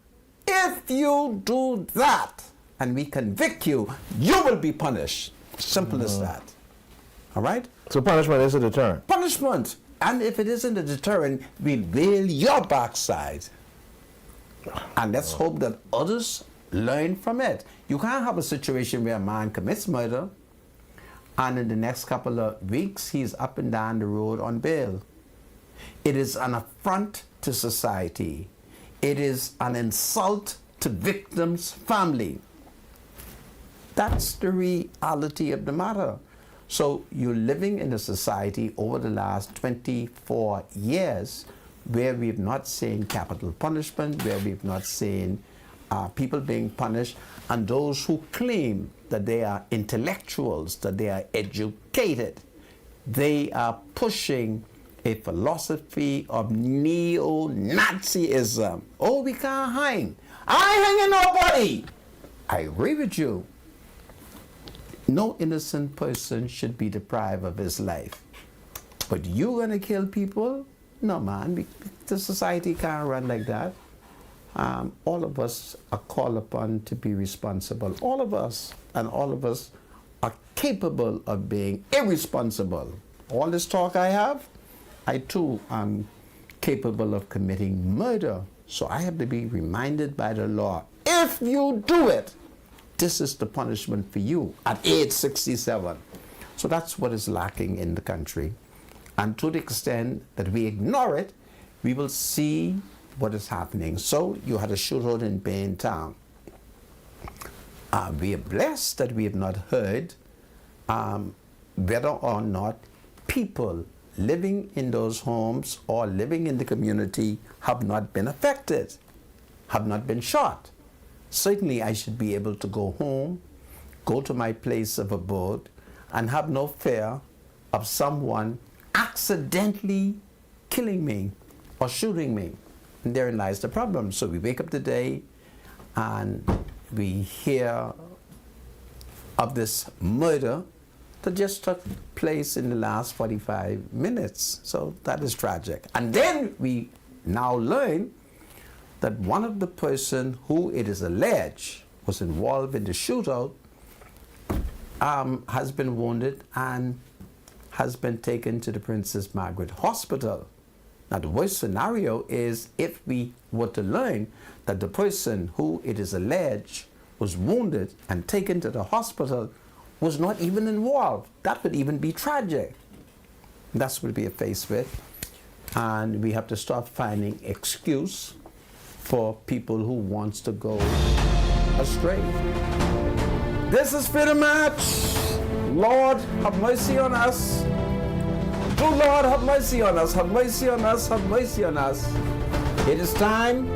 if you do that and we convict you, you will be punished. Simple as that. All right? So punishment is a deterrent. Punishment. And if it isn't a deterrent, we'll bail your backside. And let's hope that others learn from it. You can't have a situation where a man commits murder and in the next couple of weeks he's up and down the road on bail. It is an affront to society. It is an insult to victims' family. That's the reality of the matter. So you're living in a society over the last 24 years where we've not seen capital punishment, where we've not seen people being punished, and those who claim that they are intellectuals, that they are educated, they are pushing a philosophy of neo-Nazism. Oh, we can't hang. I ain't hanging nobody. I agree with you. No innocent person should be deprived of his life. But you gonna kill people? No, man. The society can't run like that. All of us are called upon to be responsible. All of us. And all of us are capable of being irresponsible. All this talk I have, I too am capable of committing murder. So I have to be reminded by the law, if you do it, this is the punishment for you at age 67. So that's what is lacking in the country. And to the extent that we ignore it, we will see what is happening. So you had a shootout in Baintown. We are blessed that we have not heard whether or not people living in those homes or living in the community have not been affected, have not been shot. Certainly I should be able to go home, go to my place of abode, and have no fear of someone accidentally killing me or shooting me. And therein lies the problem. So we wake up today and we hear of this murder that just took place in the last 45 minutes. So that is tragic. And then we now learn that one of the person who it is alleged was involved in the shootout has been wounded and has been taken to the Princess Margaret Hospital. Now, the worst scenario is if we were to learn that the person who it is alleged was wounded and taken to the hospital was not even involved. That would even be tragic. That's what we are faced with. And we have to start finding excuse for people who wants to go astray. This is Freedom March. Lord, have mercy on us. Oh Lord, have mercy on us, have mercy on us, have mercy on us. It is time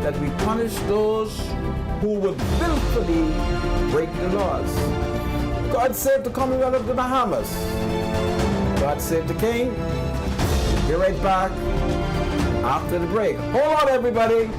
that we punish those who would willfully break the laws. God save the Commonwealth of the Bahamas. God save the King. Be right back after the break. Hold on, everybody.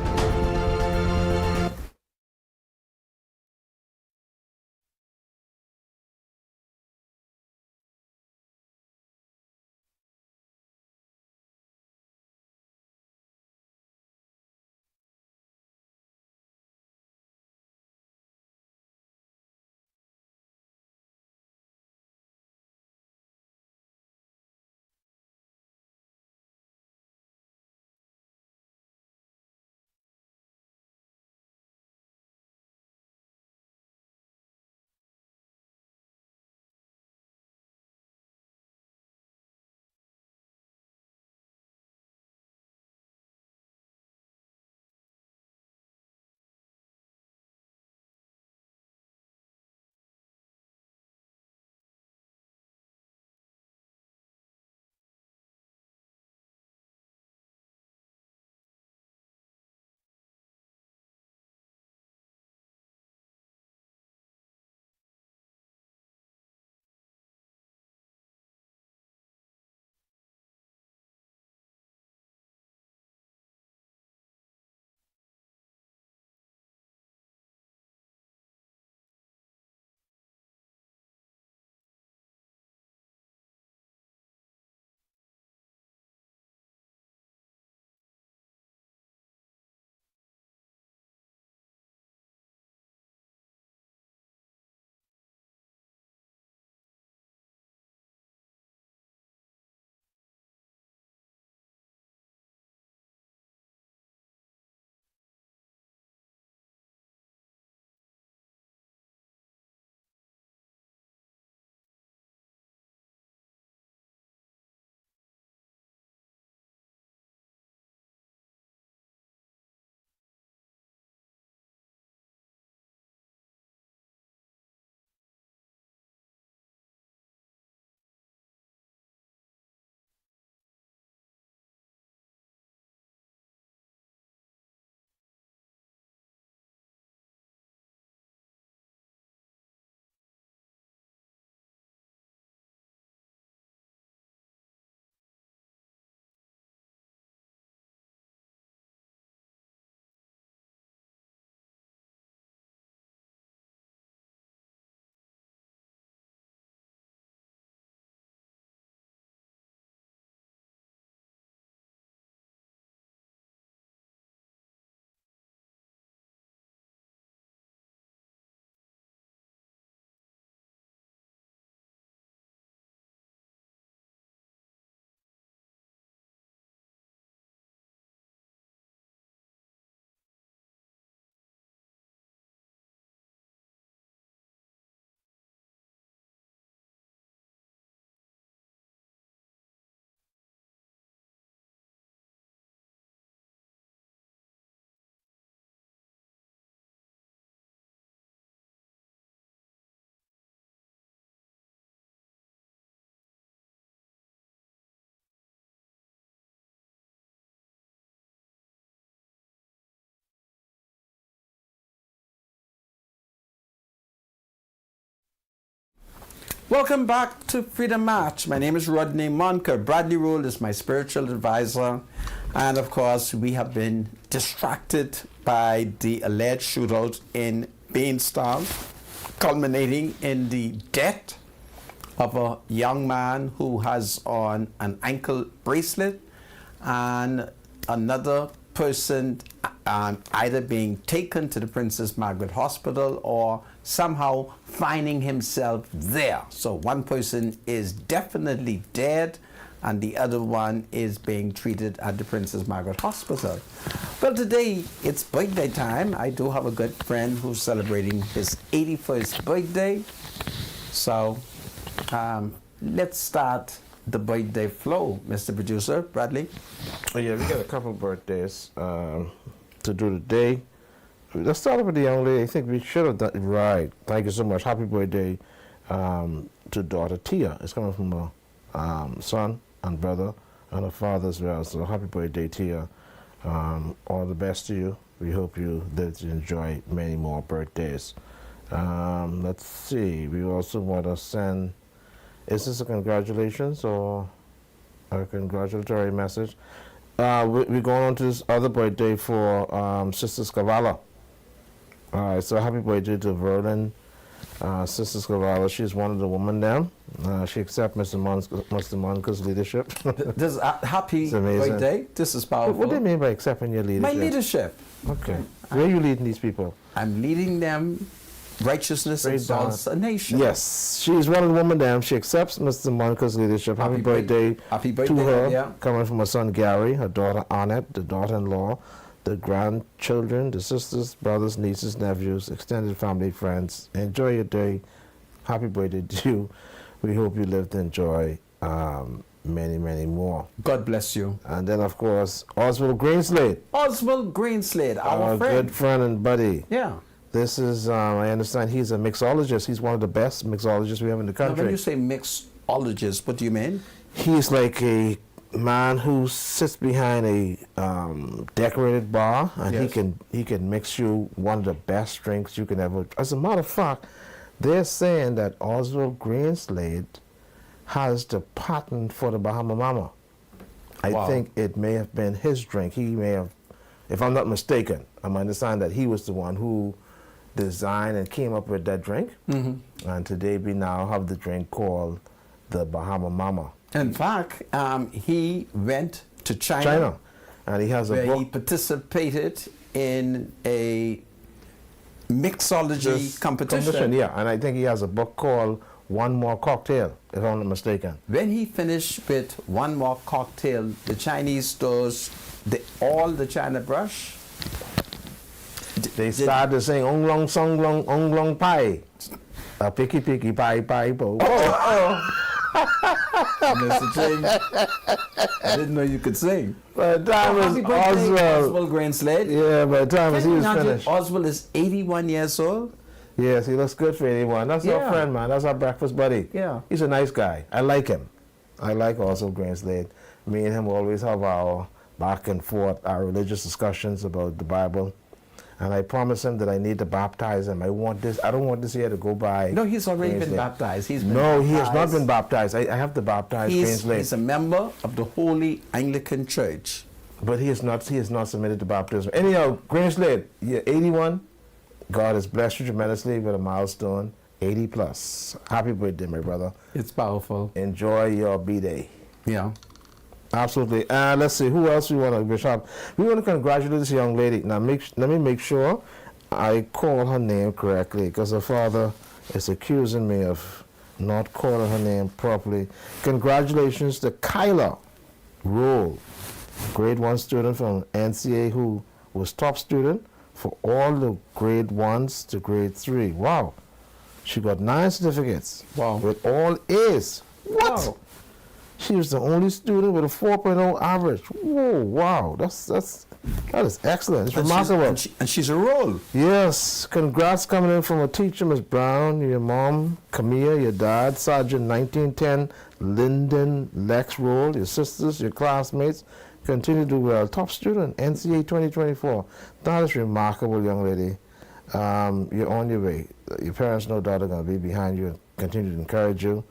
Welcome back to Freedom March. My name is Rodney Monker. Bradley Roll is my spiritual advisor. And of course, we have been distracted by the alleged shootout in Bainstown, culminating in the death of a young man who has on an ankle bracelet, and another person either being taken to the Princess Margaret Hospital or somehow finding himself there. So one person is definitely dead and the other one is being treated at the Princess Margaret Hospital. Well, today it's birthday time. I do have a good friend who's celebrating his 81st birthday. So let's start the birthday flow, Mr. Producer Bradley. Oh, yeah, we got a couple birthdays to do today. Let's start with the young lady. I think we should have done it right. Thank you so much. Happy birthday to daughter Tia. It's coming from a son and brother and a father as well. So happy birthday, Tia. All the best to you. We hope you live to enjoy many more birthdays. Let's see. We also want to send, is this a congratulations or a congratulatory message? We're going on to this other birthday for Sister Scavala. All right, so happy birthday to Verlin, Sister Scavala. She's one of the women there. She accepts Mr. Monca's leadership. This happy birthday. This is powerful. What do you mean by accepting your leadership? My leadership. Okay. Where are you leading these people? I'm leading them. Righteousness exalts a nation. Yes, she's one of the women there. She accepts Mr. Monica's leadership. Happy birthday to her. Yeah. Coming from her son Gary, her daughter Annette, the daughter-in-law, the grandchildren, the sisters, brothers, nieces, nephews, extended family, friends. Enjoy your day. Happy birthday to you. We hope you live to enjoy many, many more. God bless you. And then, of course, Oswald Greenslade. Oswald Greenslade, our friend. Good friend and buddy. Yeah. This is, I understand he's a mixologist. He's one of the best mixologists we have in the country. Now, when you say mixologist, what do you mean? He's like a man who sits behind a decorated bar, and Yes. he can mix you one of the best drinks you can ever. As a matter of fact, they're saying that Oswald Greenslade has the patent for the Bahama Mama. I Wow. think it may have been his drink. He may have, if I'm not mistaken, I understand that he was the one who designed and came up with that drink. Mm-hmm. And today we now have the drink called the Bahama Mama. In fact, he went to China. And he has a where book. he participated in a mixology competition. Yeah, and I think he has a book called One More Cocktail, if I'm not mistaken. When he finished with one more cocktail, the Chinese stores, all the China brush, They started saying Ong Long Song Long Ong Long Pai. Picky Picky Pai Pai Bo. Mr. Ching, I didn't know you could sing. By the time Happy birthday, Oswald Greenslade. Yeah, by the time he was finished. Oswald is 81 years old. Yes, he looks good for anyone. That's our Yeah. friend, man. That's our breakfast buddy. Yeah. He's a nice guy. I like him. I like Oswald Greenslade. Me and him always have our back and forth, our religious discussions about the Bible. And I promised him that I need to baptize him. I don't want this year to go by. No, he's already been Greenslade. baptized. He has not been baptized. I have to baptize Greenslade. He's a member of the Holy Anglican Church. But he is not submitted to baptism. Anyhow, Greenslade, you're 81. God has blessed you tremendously with a milestone, 80 plus. Happy birthday, my brother. It's powerful. Enjoy your B-Day. Yeah. Absolutely. Let's see, who else we want to wish up? We want to congratulate this young lady. Now, let me make sure I call her name correctly, because her father is accusing me of not calling her name properly. Congratulations to Kyla Roll, grade 1 student from NCA, who was top student for all the grade 1s to grade 3. Wow. She got 9 certificates. Wow. With all A's. What? Wow. She was the only student with a 4.0 average. Whoa, wow. That is excellent. It's remarkable. And she's a role. Yes. Congrats coming in from a teacher, Ms. Brown, your mom, Camilla, your dad, Sergeant 1910, Lyndon Lex Roll, your sisters, your classmates. Continue to do well. Top student, NCA 2024. That is remarkable, young lady. You're on your way. Your parents, no doubt, are going to be behind you and continue to encourage you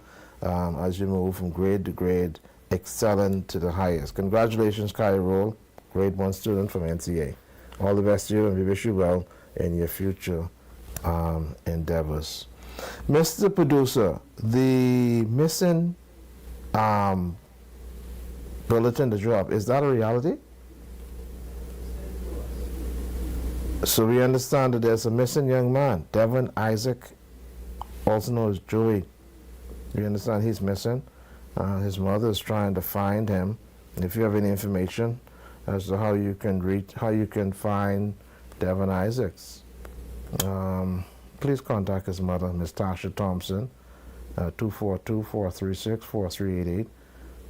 as you move from grade to grade, excelling to the highest. Congratulations, Kai Roll, grade 1 student from NCA. All the best to you, and we wish you well in your future endeavors. Mr. Producer, the missing bulletin, the job, is that a reality? So we understand that there's a missing young man, Devin Isaac, also known as Joey. We understand he's missing. His mother is trying to find him. If you have any information as to how you can find Devin Isaacs, please contact his mother, Ms. Tasha Thompson, 242-436-4388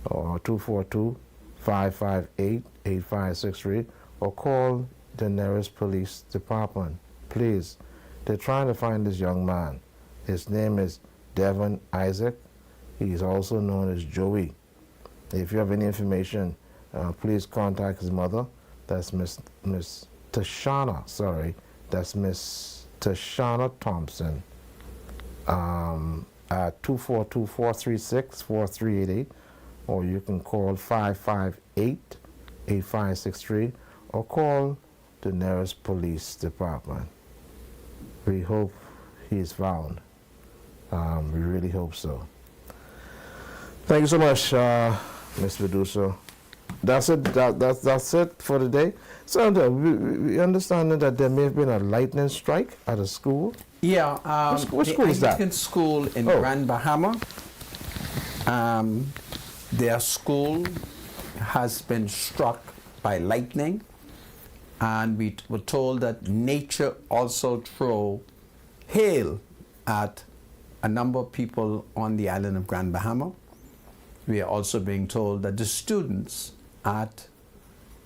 or 242-558-8563, or call the nearest police department. Please, they're trying to find this young man. His name is Devin Isaac. He's also known as Joey. If you have any information, please contact his mother. That's Miss Tashana, sorry. That's Miss Tashana Thompson at 242-436-4388, or you can call 558-8563, or call the nearest police department. We hope he is found. We really hope so. Thank you so much, Ms. Producer. That's it. That's it for today. So we understand that there may have been a lightning strike at a school. Yeah. Which school is that? Anglican school in Grand Bahama. Their school has been struck by lightning, and we were told that nature also threw hail at a number of people on the island of Grand Bahama. We are also being told that the students at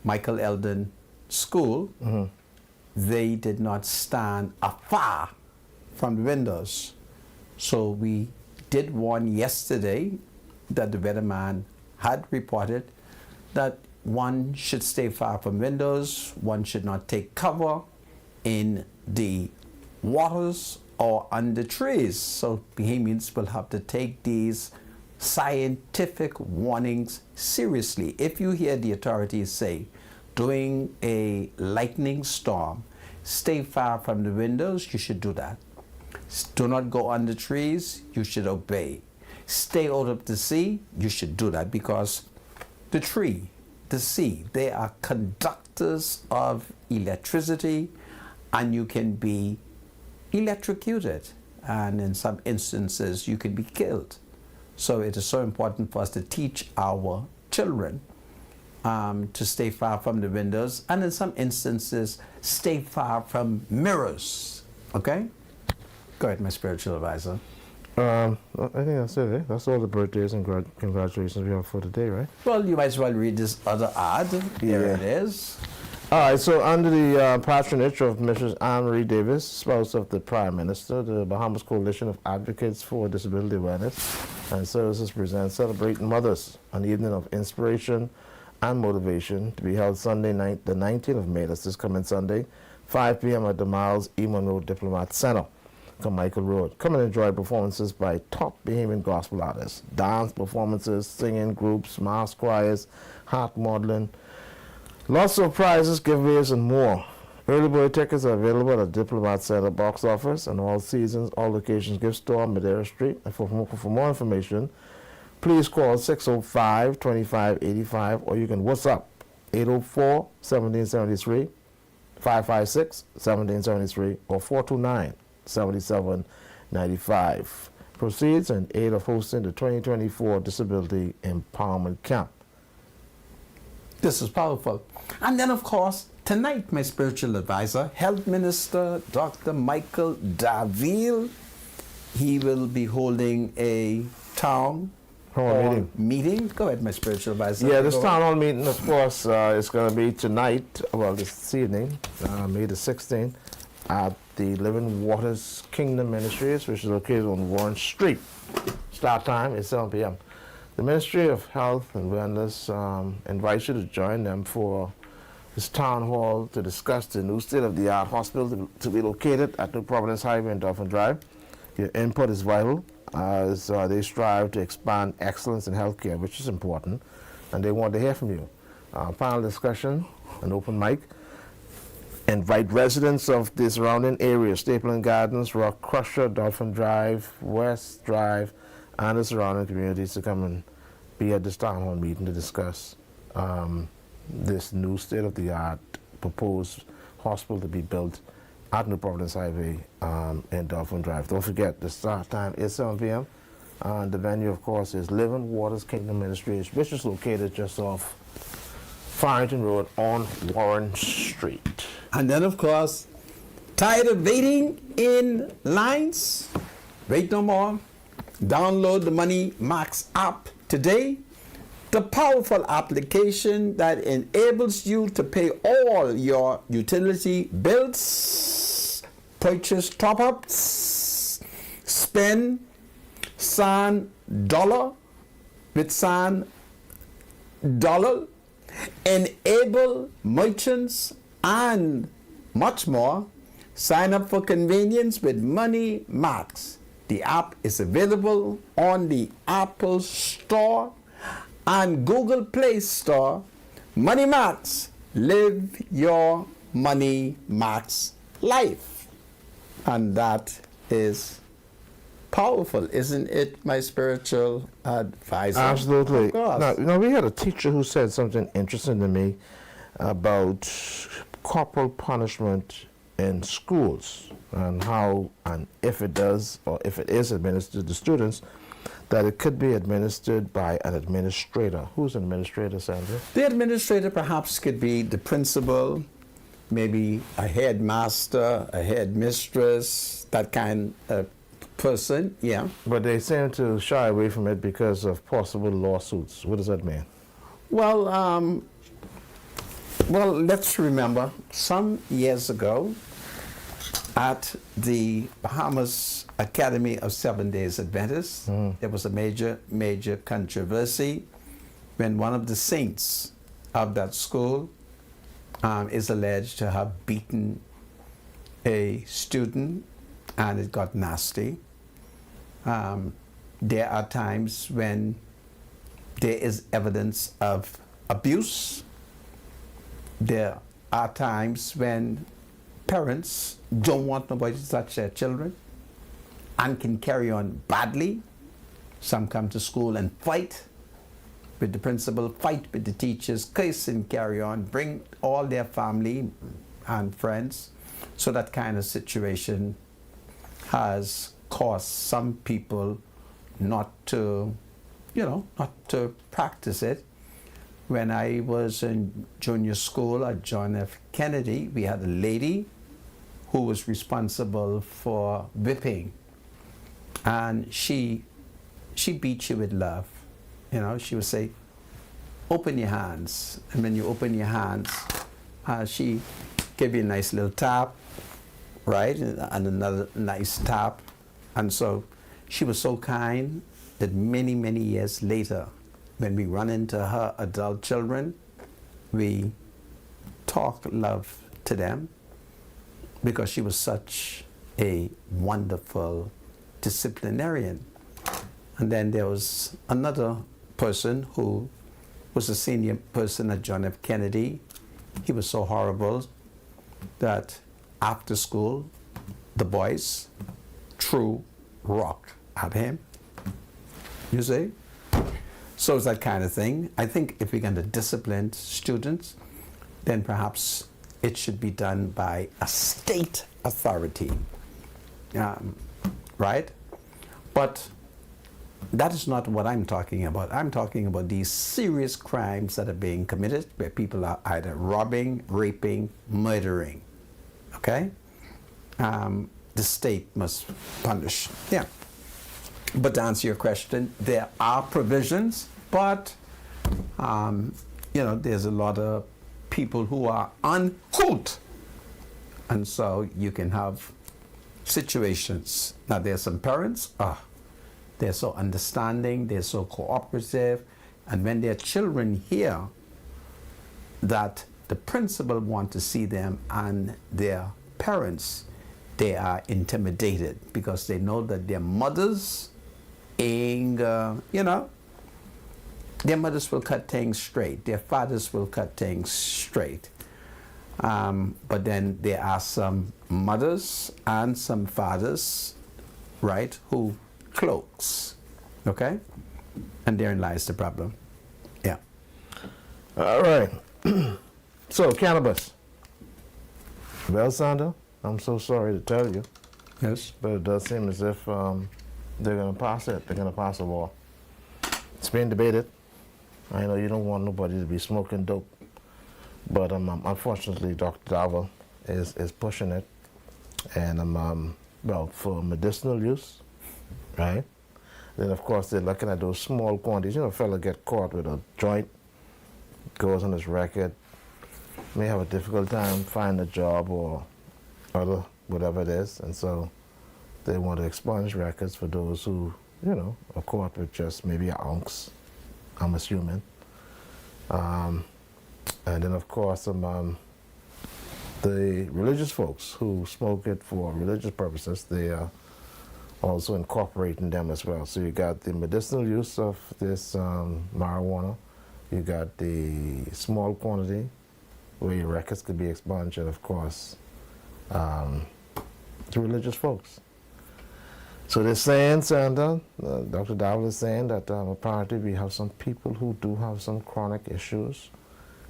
Michael Eldon School, they did not stand afar from the windows. So we did warn yesterday that the weatherman had reported that one should stay far from windows, one should not take cover in the waters or under trees. So Bahamians will have to take these scientific warnings seriously. If you hear the authorities say during a lightning storm, stay far from the windows, you should do that. Do not go under trees, you should obey. Stay out of the sea, you should do that, because the tree, the sea, they are conductors of electricity, and you can be electrocuted, and in some instances you can be killed. So it is so important for us to teach our children to stay far from the windows, and in some instances stay far from mirrors. Okay? Go ahead, my spiritual advisor. I think that's it. That's all the birthdays and congratulations we have for today, right? Well, you might as well read this other ad. Here it is. All right, so under the patronage of Mrs. Anne-Marie Davis, spouse of the Prime Minister, the Bahamas Coalition of Advocates for Disability Awareness and Services presents Celebrating Mothers, an evening of inspiration and motivation, to be held Sunday night, the 19th of May, that's this coming Sunday, 5 p.m. at the Miles E. Monroe Diplomat Center, Carmichael Road. Come and enjoy performances by top Bahamian gospel artists, dance performances, singing groups, mass choirs, heart modeling, lots of prizes, giveaways, and more. Early bird tickets are available at Diplomat Center box office and all seasons, all locations gift store, Madeira Street. And for more information, please call 605-2585, or you can WhatsApp 804-1773, 556-1773, or 429-7795. Proceeds in aid of hosting the 2024 Disability Empowerment Camp. This is powerful. And then, of course, tonight, my spiritual advisor, Health Minister Dr. Michael Davile, he will be holding a town hall meeting. Go ahead, my spiritual advisor. Yeah, this town hall meeting, of course, is going to be tonight, well, this evening, May the 16th, at the Living Waters Kingdom Ministries, which is located on Warren Street. Start time is 7 p.m. The Ministry of Health and Wellness invites you to join them for this town hall to discuss the new state-of-the-art hospital to be located at New Providence Highway and Dolphin Drive. Your input is vital as they strive to expand excellence in healthcare, which is important, and they want to hear from you. Panel discussion, an open mic. invite residents of the surrounding area, Stapleton Gardens, Rock Crusher, Dolphin Drive, West Drive, and the surrounding communities to come and be at this town hall meeting to discuss this new state-of-the-art proposed hospital to be built at New Providence Highway in Dolphin Drive. Don't forget, the start time is 7 p.m. The venue, of course, is Living Waters Kingdom Ministries, which is located just off Farrington Road on Warren Street. And then, of course, tired of waiting in lines? Wait no more. Download the Money Max app today. The powerful application that enables you to pay all your utility bills, purchase top-ups, spend San Dollar with San Dollar, enable merchants and much more. Sign up for convenience with Money Max. The app is available on the Apple Store and Google Play Store. Money Max. Live your Money Max life. And that is powerful, isn't it, my spiritual advisor? Absolutely. Of course. Now, we had a teacher who said something interesting to me about corporal punishment in schools and how, and if it does, or if it is administered to students, that it could be administered by an administrator. Who's an administrator, Sandra? The administrator perhaps could be the principal, maybe a headmaster, a headmistress, that kind of person, yeah. But they seem to shy away from it because of possible lawsuits. What does that mean? Well, let's remember some years ago at the Bahamas Academy of Seventh-day Adventists, there was a major controversy when one of the saints of that school is alleged to have beaten a student, and it got nasty. There are times when there is evidence of abuse. There are times when parents don't want nobody to touch their children and can carry on badly. Some come to school and fight with the principal, fight with the teachers, curse and carry on, bring all their family and friends. So that kind of situation has caused some people not to, not to practice it. When I was in junior school at John F. Kennedy, we had a lady who was responsible for whipping, and she beat you with love. She would say, open your hands, and when you open your hands, she gave you a nice little tap, right, and another nice tap. And so she was so kind that many, many years later, when we run into her adult children, we talk love to them because she was such a wonderful disciplinarian. And then there was another person who was a senior person at John F. Kennedy. He was so horrible that after school, the boys threw rock at him. You see? So it's that kind of thing. I think if we're going to discipline students, then perhaps it should be done by a state authority, right? But that is not what I'm talking about. I'm talking about these serious crimes that are being committed where people are either robbing, raping, murdering, okay? The state must punish. Yeah. But to answer your question, there are provisions, but there's a lot of people who are unhooked, and so you can have situations. Now there's some parents, they're so understanding, they're so cooperative, and when their children hear that the principal want to see them and their parents, they are intimidated because they know that their mothers their mothers will cut things straight, their fathers will cut things straight. But then there are some mothers and some fathers, right, who cloaks, okay? And therein lies the problem. Yeah. All right. So, cannabis. Well, Sandra, I'm so sorry to tell you, Yes. but it does seem as if they're going to pass it. They're going to pass a law. It's being debated. I know you don't want nobody to be smoking dope, but unfortunately, Dr. Dowell is pushing it, and well, for medicinal use, right? Then of course they're looking at those small quantities. You know, a fella get caught with a joint, goes on his record, may have a difficult time finding a job or other whatever it is, and so they want to expunge records for those who, you know, are caught with just maybe an ounce, I'm assuming. And then of course the religious folks who smoke it for religious purposes, they are also incorporating them as well. So you got the medicinal use of this marijuana, you got the small quantity where your records could be expunged, and of course the religious folks. So they're saying, Sandra, Dr. Dowell is saying that apparently we have some people who do have some chronic issues,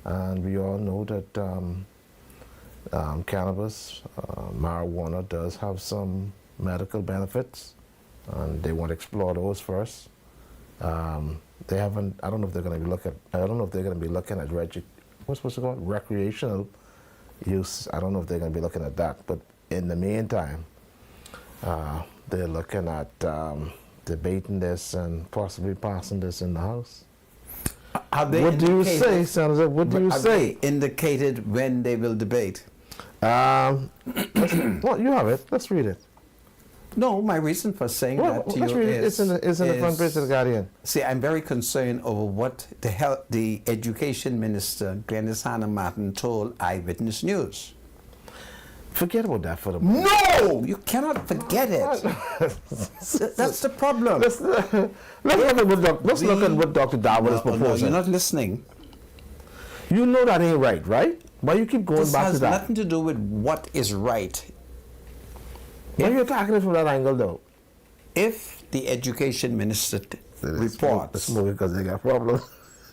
and we all know that cannabis, marijuana does have some medical benefits, and they want to explore those first. They haven't. I don't know if they're going to be looking. I don't know if they're going to be looking at what's it called? Recreational use. I don't know if they're going to be looking at that. But in the meantime, they're looking at debating this and possibly passing this in the House. What do you say, Senator? What do you say? They indicated when they will debate. Well, you have it. Let's read it. No, my reason for saying that to let's you read it. It's in the front page of the Guardian. See, I'm very concerned over what the Education Minister, Glenys Hannah Martin, told Eyewitness News. Forget about that for the moment. No! You cannot forget it. That's the problem. Let's look at what Dr. Dowell is proposing. No, you're not listening. You know that ain't right, right? Why you keep going back to that? This has nothing to do with what is right. Why are you attacking it from that angle, though? If the Education Minister reports... Smoke because they got problems.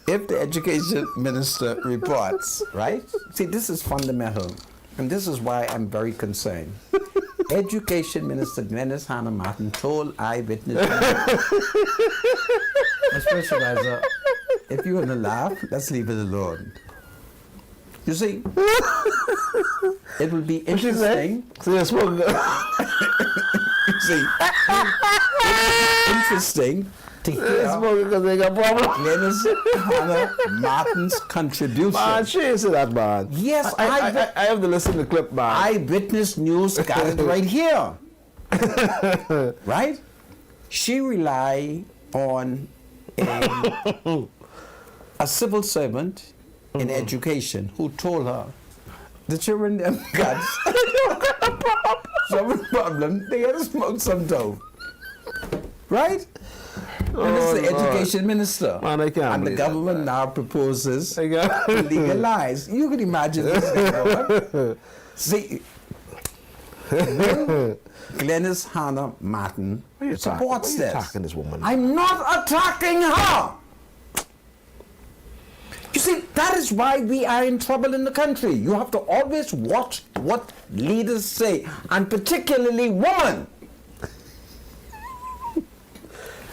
If the Education Minister reports, right? See, this is fundamental. And this is why I'm very concerned. Education Minister Glenys Hannah Martin told Eyewitness News. Mr. Supervisor, if you're going to laugh, let's leave it alone. You see, it will be interesting. See, See, it's interesting to hear because they got problems. Glenys Hannah Martin's contribution. Man, she ain't say that, man. Yes, I have to listen to the clip, man. Eyewitness News got it right here. Right? She relied on a civil servant in education who told her the children them got some problem, they had to smoke some dope. Right? And this is the education minister. Man, I can't and the believe government now proposes I can't to legalize. You can imagine this. See, Glenys Hannah Martin supports this. Attacking this woman? I'm not attacking her. You see, that is why we are in trouble in the country. You have to always watch what leaders say, and particularly women.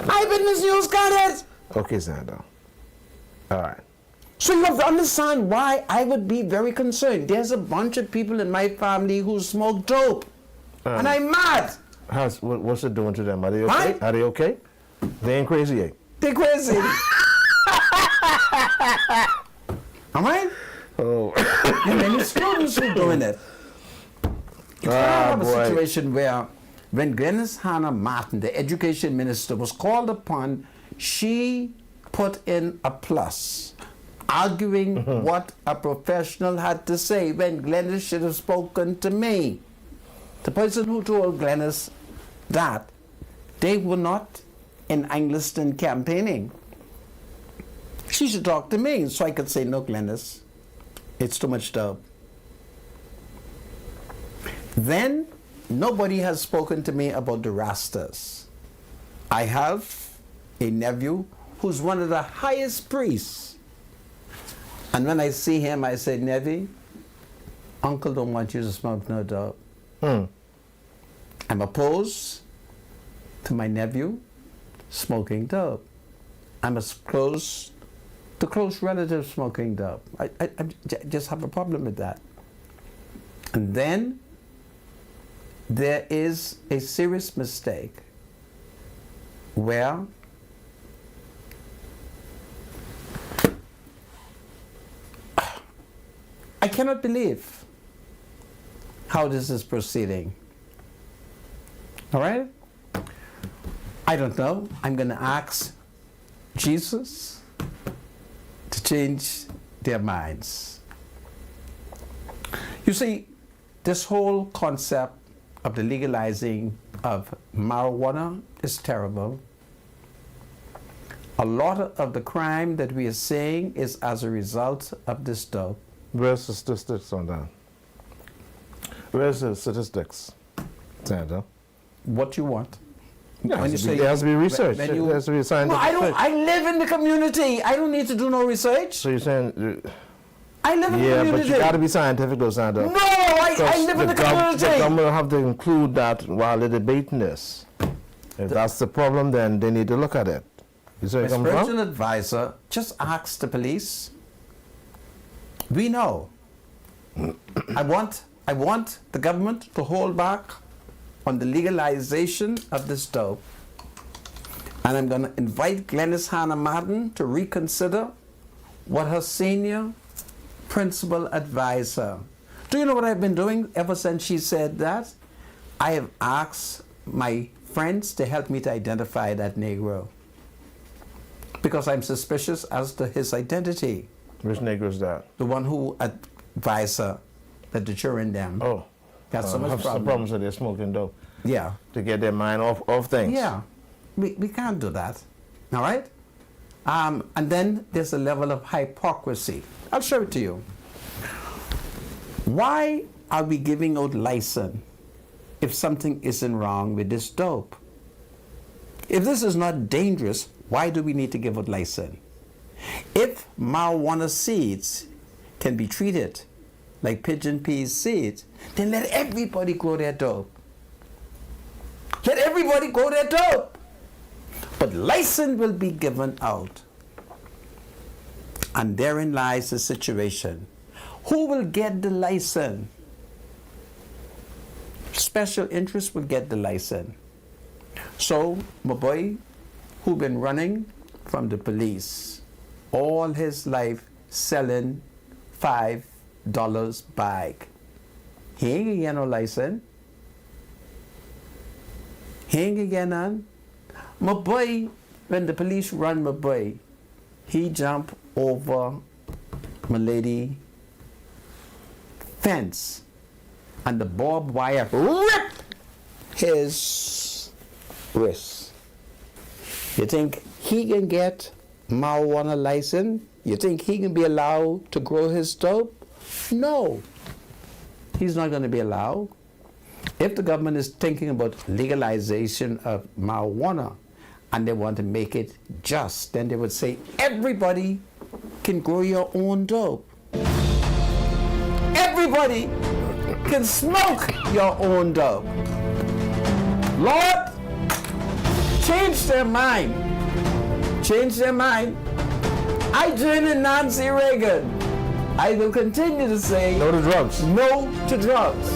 Eyewitness News got it. Okay, Xander. All right. So you have to understand why I would be very concerned. There's a bunch of people in my family who smoke dope. And I'm mad. What's it doing to them? Are they okay? Right? Are they okay? They ain't crazy, eh? They're crazy. Am I? Oh. And many students who are doing it. You have a situation where when Glenys Hannah Martin, the education minister, was called upon, she put in a plus, arguing what a professional had to say when Glenys should have spoken to me. The person who told Glenys that they were not in Angliston campaigning. She should talk to me so I could say, no, Glenys, it's too much dope. Then nobody has spoken to me about the Rastas. I have a nephew who's one of the highest priests. And when I see him, I say, Nevy, Uncle don't want you to smoke no dope. I'm opposed to my nephew smoking dope. I'm opposed to close relatives smoking dope. I just have a problem with that. And then there is a serious mistake where I cannot believe how this is proceeding. All right? I don't know. I'm going to ask Jesus to change their minds. You see, this whole concept of the legalizing of marijuana is terrible. A lot of the crime that we are seeing is as a result of this dope. Where's the statistics on that? Where's the statistics, Sandra? What you want? Yeah, there has to be research. There has to be scientific research. I live in the community. I don't need to do no research. So you're saying... I live in the community. Yeah, but you got to be scientific, though, Sandra. No, I live in the community. The government will have to include that while they're debating this. If that's the problem, then they need to look at it. You see where Mr. President Advisor, just ask the police. We know. I want the government to hold back on the legalization of this dope. And I'm going to invite Glenys Hannah Madden to reconsider what her senior principal advisor. Do you know what I've been doing ever since she said that? I have asked my friends to help me to identify that Negro, because I'm suspicious as to his identity. Which Negro is that? The one who advised her that the children them. Oh. Got so much have some problems with their smoking dope. Yeah. To get their mind off things. Yeah. We can't do that. All right? And then there's a level of hypocrisy. I'll show it to you. Why are we giving out license if something isn't wrong with this dope? If this is not dangerous, why do we need to give out license? If marijuana seeds can be treated like pigeon peas seeds, then let everybody grow their dope. Let everybody grow their dope. But license will be given out. And therein lies the situation. Who will get the license? Special interests will get the license. So, my boy, who been running from the police all his life selling $5 bag, he ain't gonna get no license. He ain't gonna get none. My boy, when the police run my boy, he jump over my lady fence and the barbed wire rip his wrist. You think he can get marijuana license? You think he can be allowed to grow his dope? No, he's not going to be allowed. If the government is thinking about legalization of marijuana and they want to make it just, then they would say everybody can grow your own dope. Everybody can smoke your own dope. Lord, change their mind. Change their mind. I join in Nancy Reagan. I will continue to say no to drugs. No to drugs.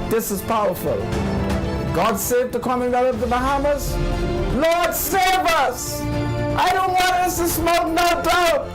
This is powerful. God save the Commonwealth of the Bahamas. Lord save us. I don't want us to smoke no dope.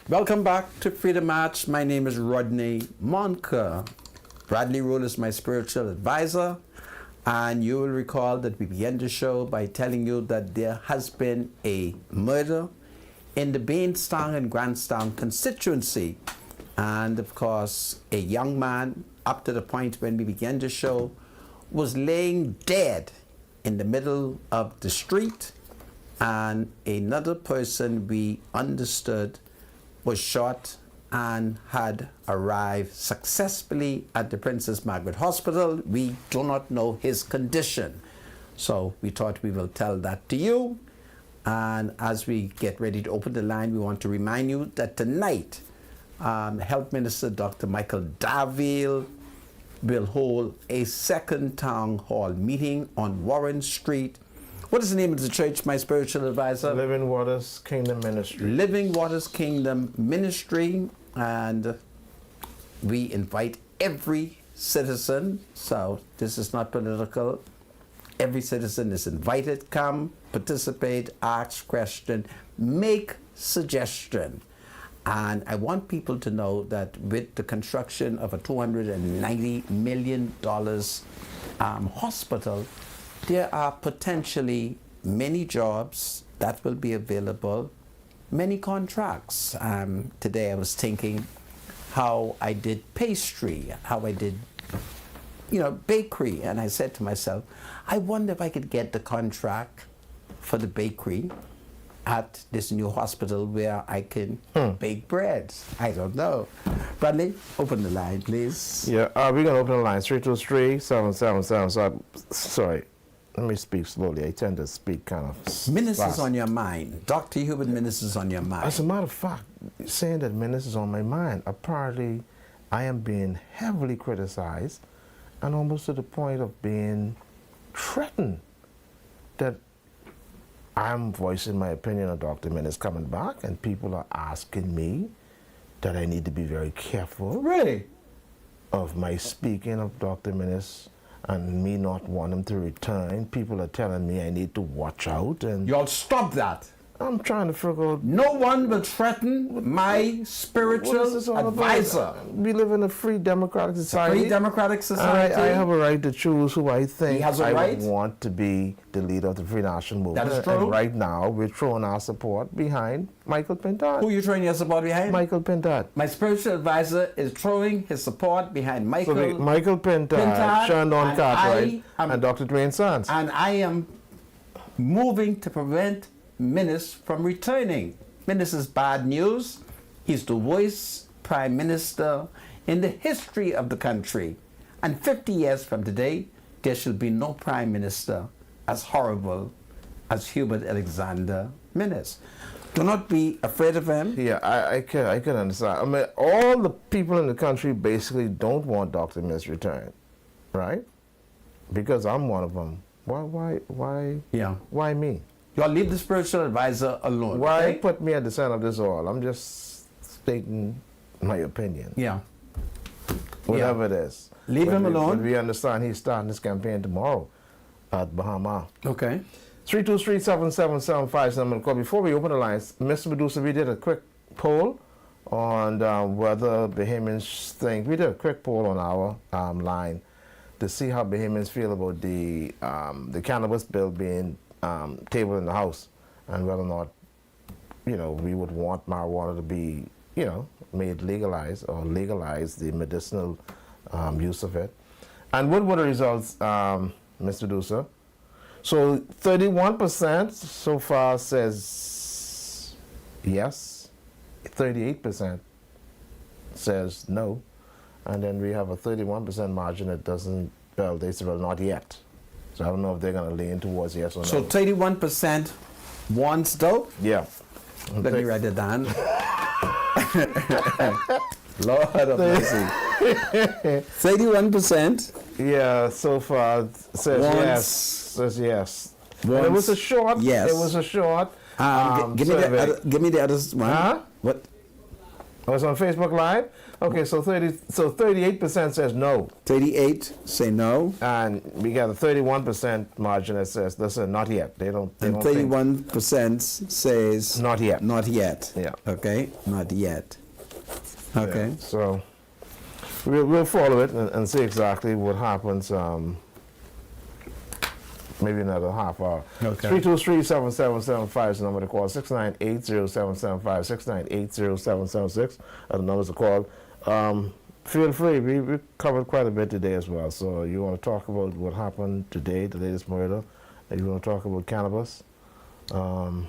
Welcome back to Freedom March. My name is Rodney Monker. Bradley Rule is my spiritual advisor. And you will recall that we began the show by telling you that there has been a murder in the Bainstown and Grandstown constituency. And of course, a young man, up to the point when we began the show, was laying dead in the middle of the street. And another person we understood was shot and had arrived successfully at the Princess Margaret Hospital. We do not know his condition. So we thought we will tell that to you. And as we get ready to open the line, we want to remind you that tonight, Health Minister Dr. Michael Darville will hold a second town hall meeting on Warren Street. What is the name of the church, my spiritual advisor? Living Waters Kingdom Ministry. Living Waters Kingdom Ministry. And we invite every citizen, so this is not political. Every citizen is invited. Come, participate, ask question, make suggestion. And I want people to know that with the construction of a $290 million hospital, there are potentially many jobs that will be available, many contracts. Today I was thinking how I did pastry, how I did, bakery. And I said to myself, I wonder if I could get the contract for the bakery at this new hospital where I can bake bread. I don't know. Bradley, open the line, please. Yeah, we're going to open the line, 323-777. Sorry, let me speak slowly. I tend to speak kind of Ministers fast. on your mind. Dr. Hubert, ministers on your mind. As a matter of fact, saying that ministers on my mind, apparently I am being heavily criticized and almost to the point of being threatened that I'm voicing my opinion on Dr. Minnis coming back, and people are asking me that I need to be very careful Really? of my speaking of Dr. Minnis and me not wanting to return. People are telling me I need to watch out, and Y'all stop that. I'm trying to figure out No one will threaten my what is spiritual this all advisor. about. We live in a free democratic society. Free democratic society. I have a right to choose who I think He has a I right? would want to be the leader of the Free National Movement. That is true. And right now, we're throwing our support behind Michael Pintard. Who you throwing your support behind? Michael Pintard. My spiritual advisor is throwing his support behind Michael. Michael Pintard, Pintard, Shandon and Cartwright, I am- and Dr. Dwayne Sands. And I am moving to prevent Minnis from returning. Minnis is bad news. He's the worst prime minister in the history of the country. And 50 years from today, there shall be no prime minister as horrible as Hubert Alexander Minnis. Do not be afraid of him. Yeah, I can understand. I mean, all the people in the country basically don't want Dr. Minnis return, right? Because I'm one of them. Yeah. Why me? You'll leave the spiritual advisor alone. Why okay? put me at the center of this all? I'm just stating my opinion. Yeah. Whatever it is. Leave him alone. But we understand he's starting this campaign tomorrow at Bahama. Okay. 323-7775 is the number to call. Before we open the lines, Mr. Medusa, we did a quick poll on whether Bahamians think, we did a quick poll on our line to see how Bahamians feel about the cannabis bill being tabled in the House, and whether or not, we would want marijuana to be, made legalized or legalize the medicinal use of it. And what were the results, Mr. Dusa? So 31% so far says yes, 38% says no, and then we have a 31% margin that doesn't, they say, well, not yet. So I don't know if they're going to lean towards yes or no. So 31% wants dope? Yeah. Let me write it down. Lord of mercy. 31%. Yeah, so far says Wants- yes. Says yes. And it Wants- was a short. yes. It was a short. Give me survey. the other one. Huh? What? Oh, it's on Facebook Live? Okay, so 38% says no. 38 say no. And we got a 31% margin that says, listen, not yet. They don't And think- 31% says Not yet. Not yet. Yeah. Okay, not yet. Okay. Yeah, so we'll follow it and see exactly what happens. Maybe another half hour. Okay. 323-7775 is the number to call. 698-0775, 698-0776 are the numbers to call. Feel free. We covered quite a bit today as well. So you want to talk about what happened today, the latest murder? You want to talk about cannabis? Or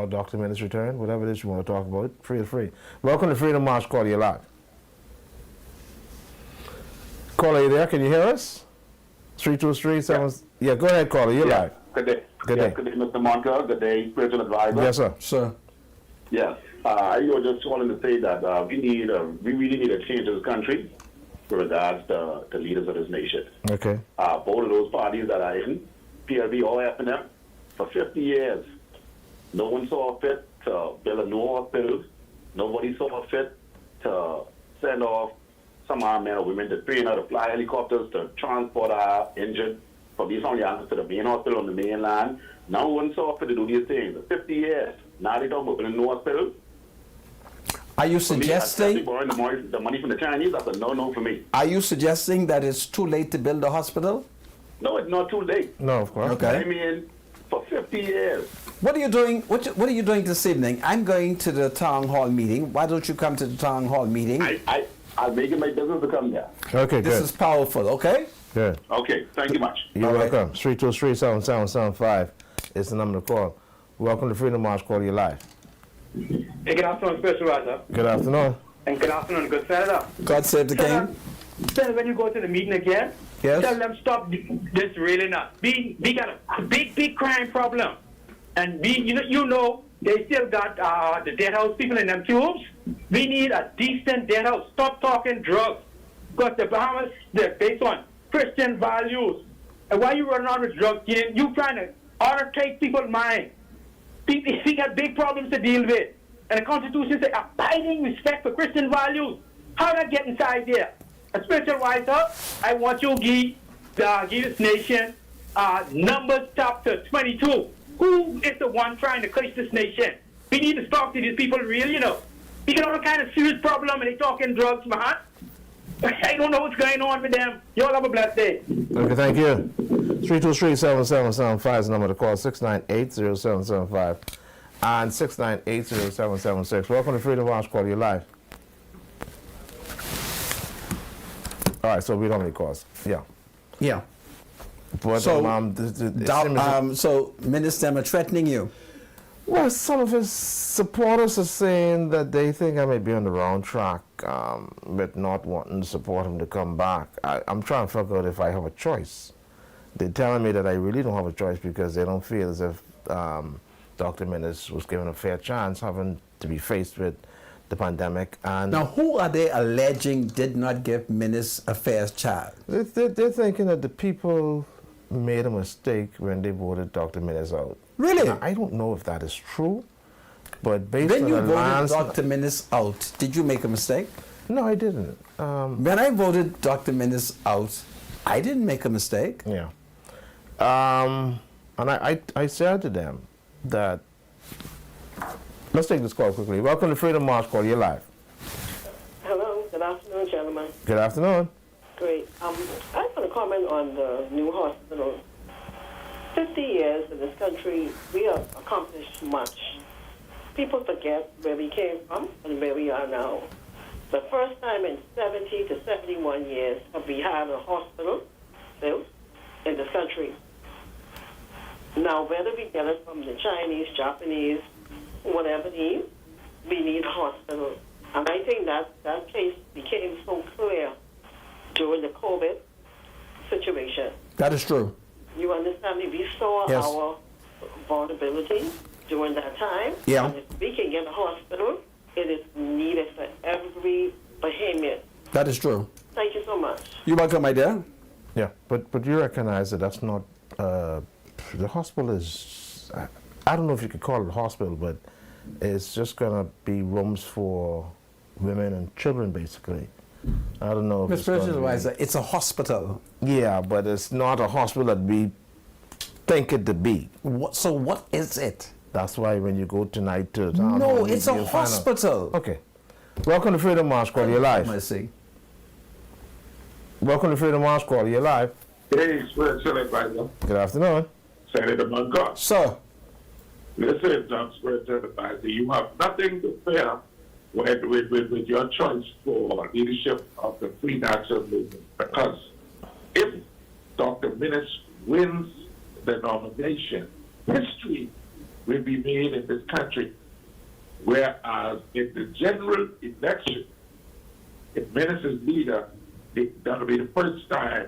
Dr. Minnis' return? Whatever it is you want to talk about, feel free. Welcome to Freedom March. Call you live. Caller, you there? Can you hear us? 323-7... Yeah, go ahead, caller. You're live. Good day. Good Yes, day. good day, Mr. Monca. Good day, spiritual advisor. Yes, sir. Sir. Yes. I was just wanting to say that we really need a change in this country with regards to the leaders of this nation. Okay. Both of those parties that are in, PLB, all FNM, for 50 years, no one saw fit to build a new hospital. Nobody saw fit to send off some armed men or women to train how to fly helicopters to transport our injured from these only to the main hospital on the mainland. No one saw fit to do these things. 50 years. Now they talk about building a new hospital. Are you For me, suggesting? borrowing the money from the Chinese, that's a no-no for me. Are you suggesting that it's too late to build a hospital? No, it's not too late. No, of course. Okay. I mean, for 50 years. What are you doing? What are you doing this evening? I'm going to the town hall meeting. Why don't you come to the town hall meeting? I'll make it my business to come there. Okay, This good. is powerful. Okay. Good. Okay, thank you much. You're All right. welcome. 323-7775 is the number to call. Welcome to Freedom March. Call you live. Hey, good afternoon, Special Advisor. Good afternoon. And good afternoon, good Senator. God save the king. Senator, when you go to the meeting again, Yes. tell them stop this railing us. We got a big crime problem. And you know, they still got the dead house people in them tubes. We need a decent dead house. Stop talking drugs. Because the Bahamas, they're based on Christian values. And why you running on with drugs, you trying to irritate people's mind. We got big problems to deal with. And the Constitution says abiding respect for Christian values. How that get inside there? A spiritual advisor, I want you to give this nation Numbers chapter 22. Who is the one trying to curse this nation? We need to talk to these people really, you know. We got all kind of serious problem and they talking drugs, man. I don't know what's going on with them. Y'all have a blessed day. Okay, thank you. 323-7775 is the number to call. 698-0775 and 698-0776. Welcome to Freedom March. Call you live. All right, so we don't have any calls. Yeah. Yeah. But, So, So Minister, are threatening you. well, some of his supporters are saying that they think I may be on the wrong track with not wanting to support him to come back. I'm trying to figure out if I have a choice. They're telling me that I really don't have a choice because they don't feel as if Dr. Minnis was given a fair chance having to be faced with the pandemic. And Now, who are they alleging did not give Minnis a fair chance? they're thinking that the people made a mistake when they voted Dr. Minnis out. Really? Now, I don't know if that is true, but based When on you the voted last... Dr. Minnis out, did you make a mistake? No, I didn't. When I voted Dr. Minnis out, I didn't make a mistake. Yeah. And I said to them that... Let's take this call quickly. Welcome to Freedom March. Call you live. Hello, good afternoon, gentlemen. Good afternoon. Great. I want to comment on the new hospital. 50 years in this country, we have accomplished much. People forget where we came from and where we are now. The first time in 70 to 71 years have we had a hospital built in this country. Now, whether we get it from the Chinese, Japanese, whatever need, we need a hospital. And I think that case became so clear during the COVID situation. That is true. You understand me? We saw Yes. our vulnerability during that time. Yeah. And if we can get a hospital, it is needed for every Bahamian. That is true. Thank you so much. You're welcome, my dear. Yeah, but you recognize that that's not... the hospital is... I don't know if you could call it a hospital, but it's just going to be rooms for women and children, basically. I don't know if Mr. it's gonna Spiritual be- advisor, it's a hospital. Yeah, but it's not a hospital that we think it to be. So what is it? That's why when you go tonight to town No, hall, it's you'll a find out. hospital. Okay. Welcome to Freedom March Call. You're live. Mercy. Welcome to Freedom March Call. You're live. Hey, spiritual advisor, Good afternoon. Senator Montgomery. Sir, Listen, spiritual advisor, you have nothing to fear with your choice for leadership of the Free National Movement. Because if Dr. Minnis wins the nomination, history will be made in this country. Whereas in the general election, if Minnis is leader, that'll be the first time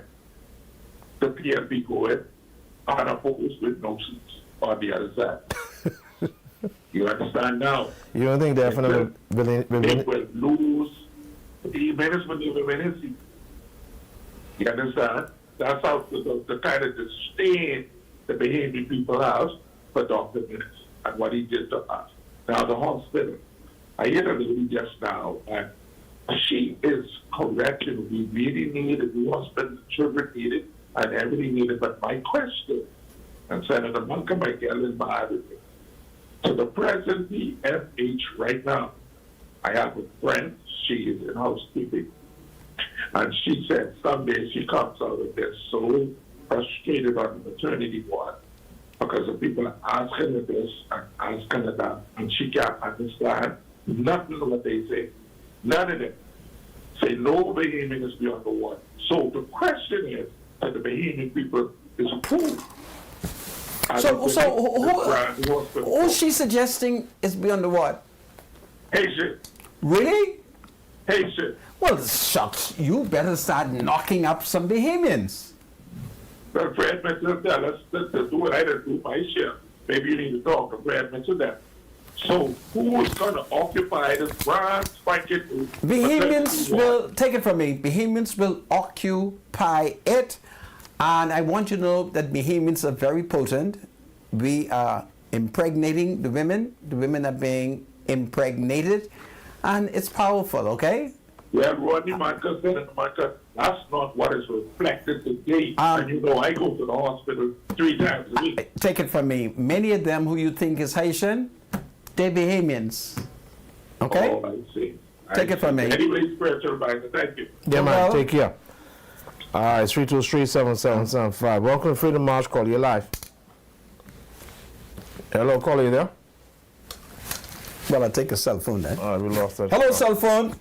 the PLP going unopposed with no seats on the other side. You understand now? You don't think they're going They to will lose. The Minnis will never win his seat. You understand? That's how the kind of disdain the Bahamian people have for Dr. Minnis and what he did to us. Now, the hospital. I hear the lady just now, and she is correct. And we really need a new hospital. The children need it, and everything needed. But my question, and Senator Montgomery is my advocate, to the present DFH right now, I have a friend, she is in housekeeping, and she said someday she comes out of this so frustrated on the maternity ward because the people are asking her this and asking her that, and she can't understand nothing of what they say. None of it. Say no Bahamian is beyond the water. So the question is that the Bahamian people is who? who's she suggesting is beyond the what? Haitian. Really? Haitian. Well, shucks, you better start knocking up some Bahamians. But Fred mentioned that. Let's do what I didn't do my share. Maybe you need to talk. But Fred mentioned that. So who is going to occupy this grand spanking new Bahamians maternity ward? will, take it from me, Bahamians will occupy it. And I want you to know that Bahamians are very potent. We are impregnating the women are being impregnated, and it's powerful, okay? Well, Rodney Marcus said, that's not what is reflected today. And you know, I go to the hospital 3 times a week. Take it from me, many of them who you think is Haitian, they're Bahamians, okay? Oh, I see. Take it from me. Anyway, spiritual advisor, thank you. Yeah, man, Well- take care. All right, 323-7775. Welcome to Freedom March Call. You're live. Hello, caller, you there? Well, I'll take a cell phone then. All right, we lost that. Hello, cell phone.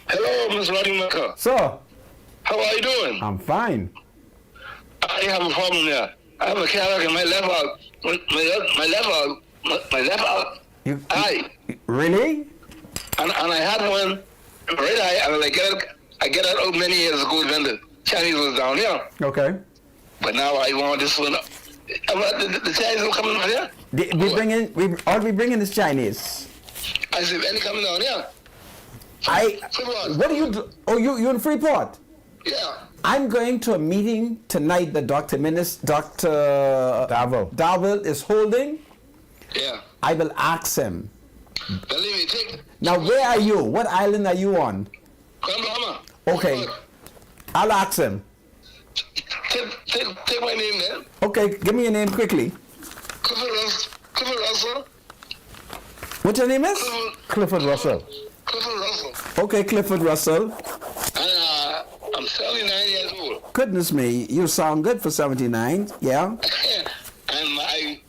Hello, Ms. Rodney Maker. Sir, How are you doing? I'm fine. I have a problem there. I have a cataract in my left eye. My left eye. You, Eye. really? And I had one right eye, and I get it out many years ago when the Chinese was down here. Okay. But now I want this one. The Chinese will come down here. All we bringing is Chinese. I said, any coming down here? What do you do? Oh, you in Freeport? Yeah. I'm going to a meeting tonight that Dr. Darwell is holding. Yeah. I will ask him. Believe me, take. Now, where are you? What island are you on? Come, Okay. I'll ask him. Take my name then. Okay, give me your name quickly. Clifford Russell. What your name is? Clifford Russell. Clifford Russell. Okay, Clifford Russell. And I'm 79 years old. Goodness me, you sound good for 79. Yeah. And my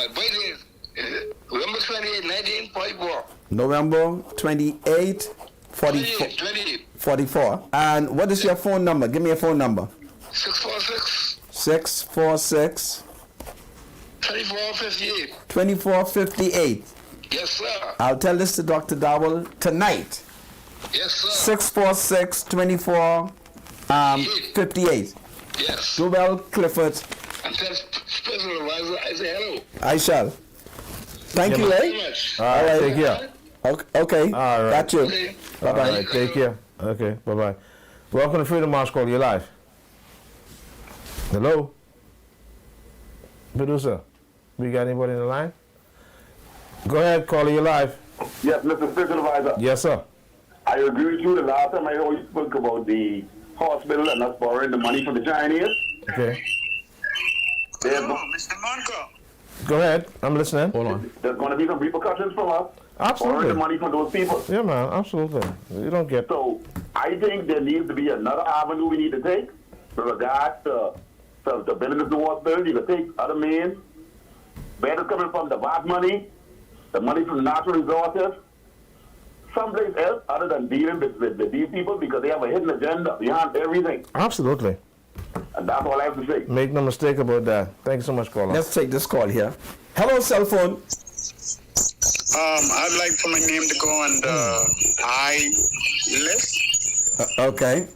birthday is November 28, 1944. November 28, 44. 28. 44. And what is your phone number? Give me your phone number. 646. 646 2458. 2458. Yes, sir. I'll tell this to Dr. Dowell tonight. Yes, sir. 646 58. Yes. Do well, Clifford. And tell special advisor, I say hello. I shall. Thank you, Very eh? much. All right, take care. Okay. All right. Got you. Okay. Bye bye. All right, take care. Okay, bye-bye. Welcome to Freedom March Call. You're live. Hello? Producer, we got anybody in the line? Go ahead, caller, you live. Yes, Mr. Spiritual Advisor. Yes, sir. I agree with you. The last time I heard you spoke about the hospital and us borrowing the money from the Chinese. Okay. Hello, Mr. Monco. Go ahead. I'm listening. Hold on. There's going to be some repercussions from us borrowing Absolutely. the money from those people. Yeah, man. Absolutely. You don't get. So I think there needs to be another avenue we need to take with regard to the building of the hospital. You can take other means. Where it's coming from, the VAT money, the money from natural resources, someplace else other than dealing with these people because they have a hidden agenda behind everything. Absolutely. And that's all I have to say. Make no mistake about that. Thank you so much, caller. Let's take this call here. Hello, cell phone. I'd like for my name to go on the I list. Okay.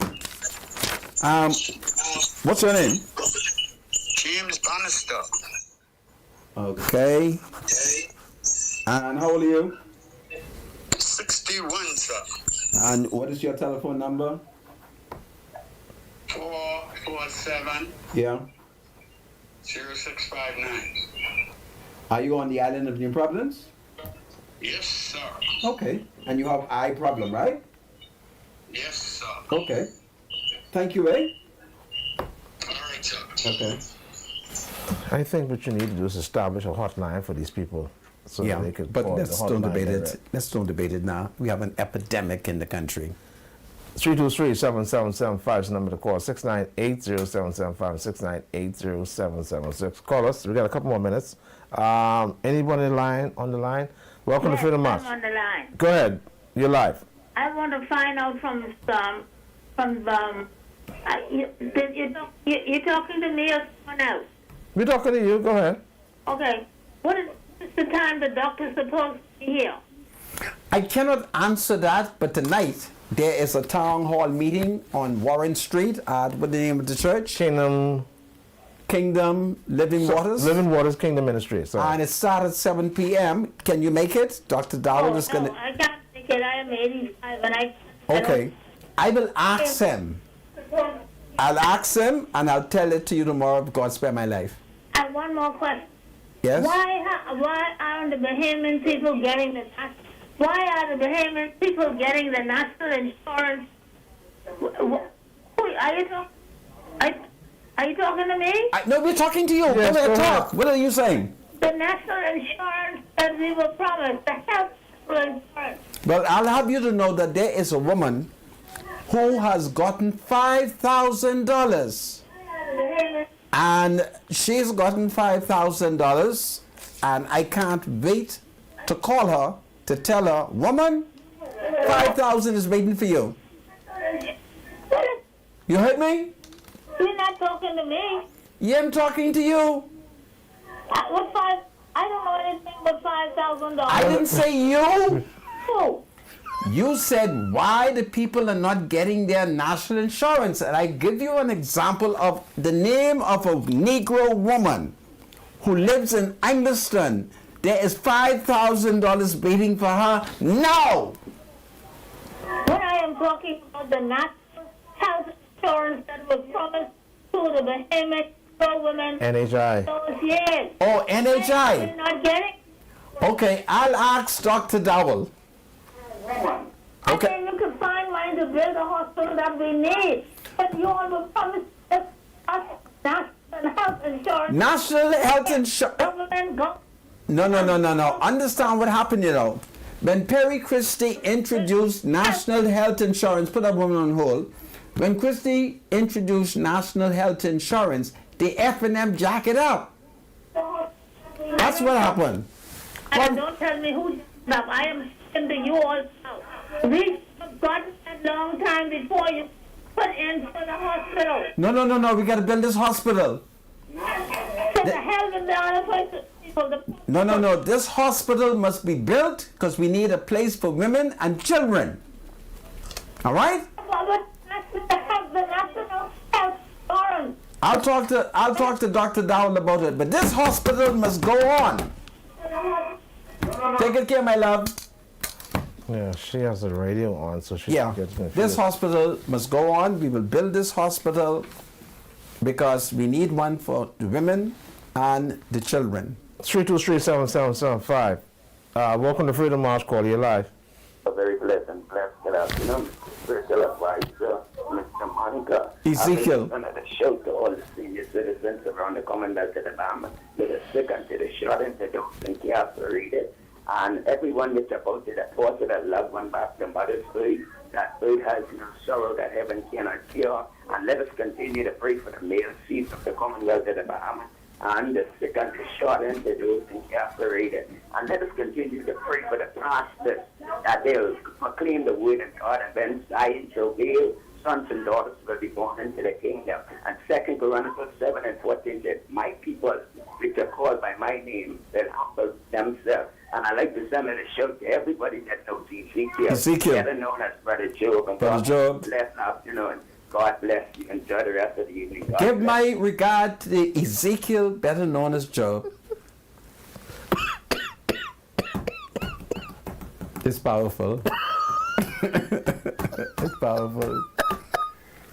What's your name? James Bannister. Okay. And how old are you? 61, sir. And what is your telephone number? 447 Yeah. 0659. Are you on the island of New Providence? Yes, sir. Okay. And you have eye problem, right? Yes, sir. Okay. Thank you, eh? All right, sir. Okay. I think what you need to do is establish a hotline for these people so Yeah, that they could but call let's the don't hotline debate direct. it. Let's don't debate it now. We have an epidemic in the country. 323-7775 is the number to call. 698-0775, 698-0776. Call us. We got a couple more minutes. Anyone on the line? Welcome to Freedom March. I'm on the line. Go ahead. You're live. I want to find out from you talking to me or someone else? We're talking to you. Go ahead. Okay. What is the time the doctor's supposed to be here? I cannot answer that, but tonight there is a town hall meeting on Warren Street at what's the name of the church? Kingdom Living Waters. Living Waters Kingdom Ministry. Sorry. And it starts at 7 p.m. Can you make it? Dr. Darwin is going No, to... I can't make it. I am 85 and I Okay. I will ask him. I'll ask him and I'll tell it to you tomorrow if God spare my life. And one more question. Yes? Why aren't the Bahamian people getting the Why are the Bahamian people getting the national insurance? Are you talking to me? No, we're talking to you. Yes, Go ahead, go ahead. talk. What are you saying? The national insurance that we were promised, the health insurance. Well, I'll have you to know that there is a woman who has gotten $5,000. And she's gotten $5,000, and I can't wait to call her to tell her, woman, 5,000 is waiting for you. You heard me? You're not talking to me. Yeah, I'm talking to you. What five? I don't know anything but $5,000. I didn't say you. Who? You said why the people are not getting their national insurance. And I give you an example of the name of a Negro woman who lives in Angleston. There is $5,000 waiting for her now. When I am talking about the national health insurance that was promised to the Bahamian women NHI. those years. Oh, They're NHI. not getting. Okay, I'll ask Dr. Dowell. And then you can find money to build a hospital that we need. But you all will promise us national health insurance. National health insurance. Government go. No. Understand what happened, you know. When Perry Christie introduced national health insurance, put that woman on hold. When Christie introduced national health insurance, the F&M jack it up. That's what happened. And don't tell me who up. I am saying to you all now. We got that long time before you put in for the hospital. No. We got to build this hospital. So the hell with the other places. No. This hospital must be built because we need a place for women and children. All right? The national health insurance. I'll talk to Dr. Dowell about it. But this hospital must go on. Take good care, my love. Yeah, she has the radio on, so she Yeah, gets confused. this hospital must go on. We will build this hospital because we need one for the women and the children. 323-7775. Welcome to Freedom March Call. You're live. A very blessed good afternoon. Spiritual advisor, Mr. Monica. Ezekiel. I'm the show to all the senior citizens around the Commonwealth of the Bahamas, to the sick and to the short and to those incarcerated, and everyone that's about to deposit a loved one back to mother's food. That food has no sorrow that heaven cannot cure. And let us continue to pray for the male seeds of the Commonwealth of the Bahamas and the sick and the short and to those incarcerated. And let us continue to pray for the pastors that they'll proclaim the word of God, and then Zion shall travail, sons and daughters will be born into the kingdom. And 2 Chronicles 7:14 says, my people, which are called by my name, will humble themselves. And I like to send a show to everybody that knows Ezekiel. Better known as Brother Job. And Brother Job. Bless afternoon. God bless you. Enjoy the rest of the evening. God Give bless. my regard to the Ezekiel, better known as Job. It's powerful. It's powerful.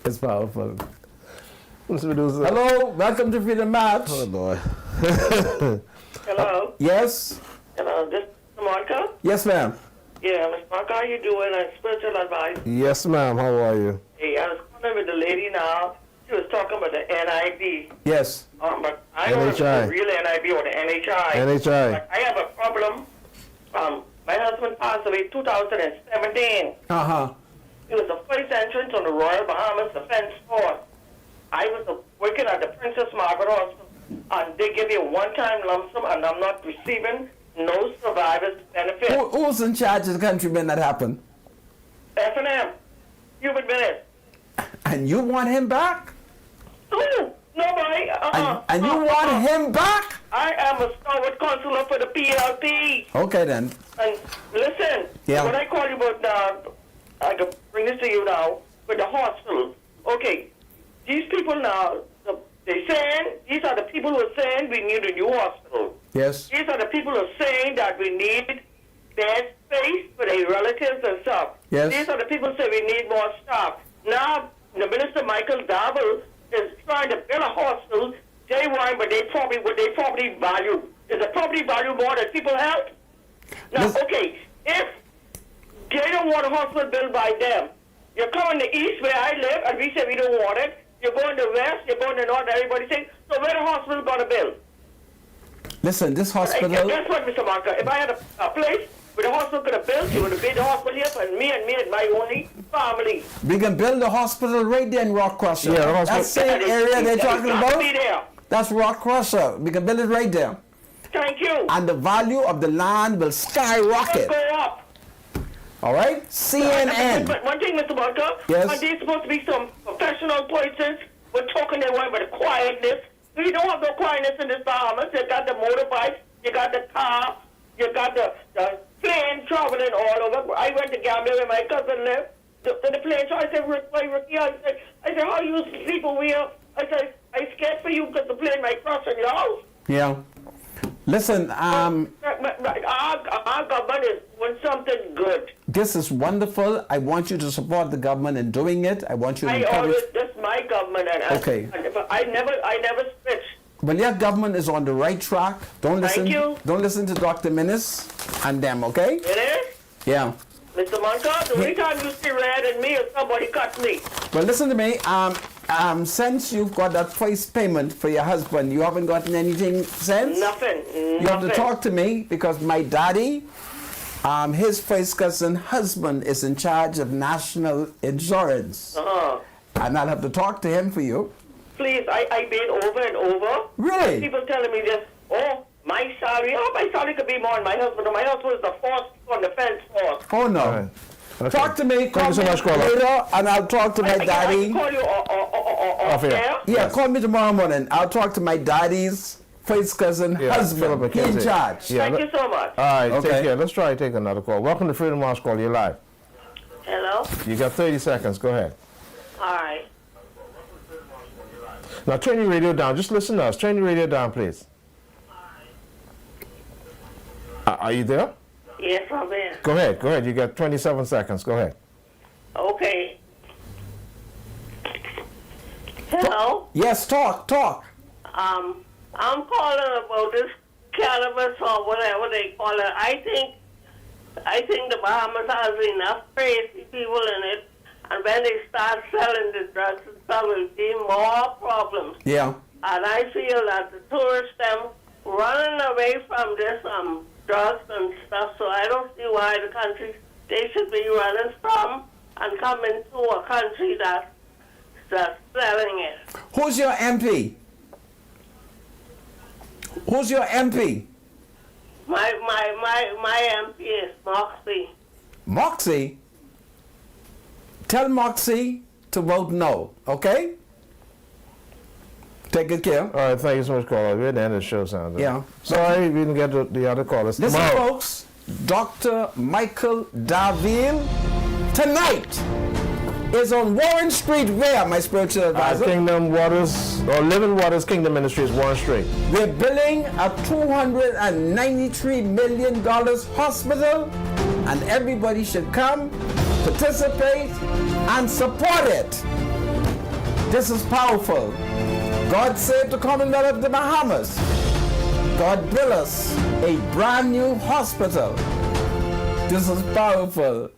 It's powerful. Hello, welcome to Freedom March. Oh, boy. Hello. Yes? Hello, this is Monica. Yes, ma'am. Yeah, Miss Monica, how you doing? I'm spiritual advice. Yes, ma'am. How are you? Hey, I was calling with the lady now. She was talking about the NIV. Yes. But I don't know if it's NHI. the real NIV or the NHI. NHI. But I have a problem. My husband passed away in 2017. Uh-huh. It was the first entrance on the Royal Bahamas Defense Force. I was working at the Princess Margaret Hospital, and they give you a one-time lump sum, and I'm not receiving no survivor's benefit. Who's in charge of the country when that happened? F&M. Human minute. And you want him back? Ooh, nobody. And you want him back? I am a stalwart counselor for the PLP. Okay, then. And listen, Yeah. when I call you about, I can bring this to you now, with the hospital. Okay, these people now, they're saying, these are the people who are saying we need a new hospital. Yes. These are the people who are saying that we need bed space for their relatives and stuff. Yes. These are the people who say we need more staff. Now, the Minister Michael Darville is trying to build a hospital. They want, but what they property value. Is the property value more than people health? Now, okay, if they don't want a hospital built by them, you're coming to East where I live, and we say we don't want it. You're going to West, you're going to North, everybody saying, so where the hospital going to build? Listen, this hospital... Guess what, Mr. Marker? If I had a place where the hospital could have built, you would have built the hospital here for me and my only family. We can build a hospital right there in Rock Crusher. Yeah, the hospital- That same area they're talking about, Be there. that's Rock Crusher. We can build it right there. Thank you. And the value of the land will skyrocket. Go up. All right? CNN. But one thing, Mr. Marker, Yes. are there supposed to be some professional persons who are talking their way with quietness? We don't have no quietness in this Bahamas. You got the motorbike, you got the car, you got the plane traveling all over. I went to Gambia where my cousin lived. The plane, so I said, Ricky, I said, how you sleep over here? I said, I scared for you because the plane might crash on your house. Yeah. Listen, Our government is doing something good. this is wonderful. I want you to support the government in doing it. I want you to I encourage... always, that's my government, and Okay. I never switch. Well, your government is on the right track. Don't listen. Thank you. Don't listen to Dr. Minnis and them. Okay? It is? Yeah. Mr. Monka, the only time you see red in me is somebody cut me. Well, listen to me. Since you got that first payment for your husband, you haven't gotten anything since. Nothing. You have to talk to me because my daddy, his first cousin husband is in charge of national insurance, and I'll have to talk to him for you. Please, I've been over and over. Really? People telling me this, my salary could be more than my husband. My husband is the force on the fence force. Oh no. All right. Okay. Talk to me. Call Thank you so me much, caller. later, and I'll talk to my I daddy. can call you Off here. there. Yeah, Yes. call me tomorrow morning. I'll talk to my daddy's first cousin Yeah, husband. Philip He in McKenzie. charge. Yeah, Thank you so much. All right, Okay. take care. Let's try to take another call. Welcome to Freedom March Call. You're live. Hello? You got 30 seconds. Go ahead. All right. Now turn your radio down. Just listen to us. Turn your radio down, please. Are you there? Yes, I'm there. Go ahead. Go ahead. You got 27 seconds. Go ahead. Okay. Hello? Yes, talk. I'm calling about this cannabis or whatever they call it. I think the Bahamas has enough crazy people in it, and when they start selling the drugs and stuff, will be more problems. Yeah. And I feel that the tourists them running away from this drugs and stuff. So I don't see why the country they should be running from and coming to a country that's selling it. Who's your MP? Who's your MP? My MP is Moxie. Moxie? Tell Moxie to vote no, okay? Take good care. All right, thank you so much, caller. We're at the end of the show, Sandra. Yeah. Sorry we didn't get to the other callers. Listen, Tomorrow. folks, Dr. Michael Daville tonight is on Warren Street where, my spiritual advisor? Kingdom Waters, or Living Waters Kingdom Ministries, Warren Street. We're building a $293 million hospital, and everybody should come, participate, and support it. This is powerful. God saved the Commonwealth of the Bahamas. God built us a brand new hospital. This is powerful.